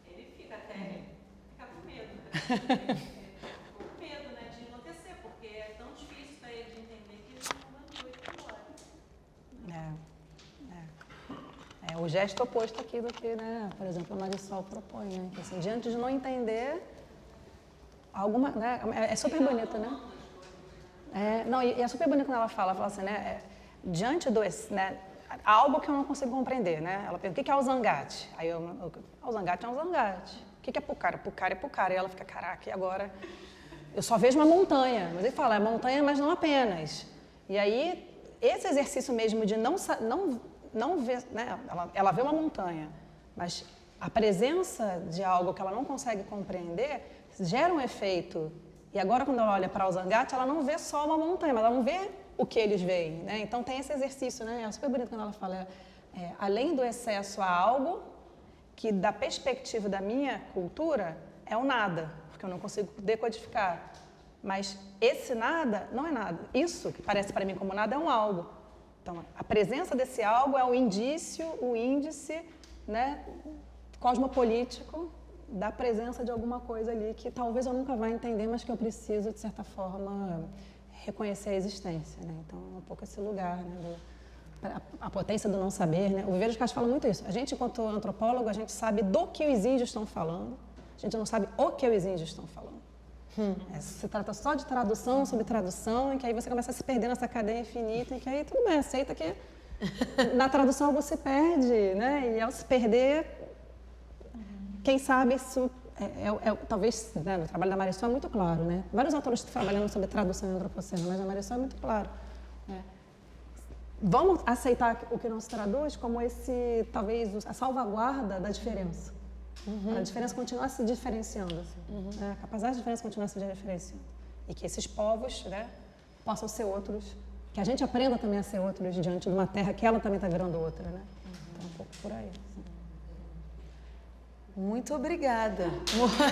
Ele fica até ficar com medo, né? Ele ficou com medo, né, de enlouquecer, porque é tão difícil para ele de entender que ele não mandou ele embora. É o gesto oposto aqui do que, né, por exemplo, a Marisol propõe, né? Que, assim, diante de não entender alguma, né, é super bonito, né? E é super bonito quando ela fala assim, né, diante do, né, algo que eu não consigo compreender, né? Ela pergunta, o que é o Zangate? Aí o Zangate é um Zangate. O que é Pucara? Pucara é Pucara. E ela fica, caraca, e agora? Eu só vejo uma montanha. Mas ele fala, é montanha, mas não apenas. E aí, esse exercício mesmo de não ver, né? Ela vê uma montanha, mas a presença de algo que ela não consegue compreender gera um efeito. E agora, quando ela olha para o Zangate, ela não vê só uma montanha, mas ela não vê o que eles veem, né? Então tem esse exercício, né? É super bonito quando ela fala, além do excesso há algo que da perspectiva da minha cultura é o nada, porque eu não consigo decodificar. Mas esse nada não é nada. Isso que parece para mim como nada é um algo. Então a presença desse algo é o indício, o índice, né, cosmopolítico da presença de alguma coisa ali que talvez eu nunca vá entender, mas que eu preciso de certa forma reconhecer a existência, né? Então, é um pouco esse lugar, né? A potência do não saber, né? O Viveiro de Castro fala muito isso. A gente, enquanto antropólogo, a gente sabe do que os índios estão falando, a gente não sabe o que os índios estão falando. Se trata só de tradução sobre tradução, em que aí você começa a se perder nessa cadeia infinita, em que aí tudo bem, aceita que na tradução algo se perde, né? E ao se perder, quem sabe isso... talvez, né, no trabalho da Marisol é muito claro, né? Vários autores estão trabalhando sobre tradução em antropoceno, mas a Marisol é muito claro, né? Vamos aceitar o que não se traduz como talvez, a salvaguarda da diferença. A diferença continua se diferenciando. Assim, né? A capacidade de diferença continua se diferenciando. E que esses povos, né, possam ser outros, que a gente aprenda também a ser outros diante de uma terra que ela também está virando outra, né? Então, um pouco por aí. Assim. Muito obrigada. Muito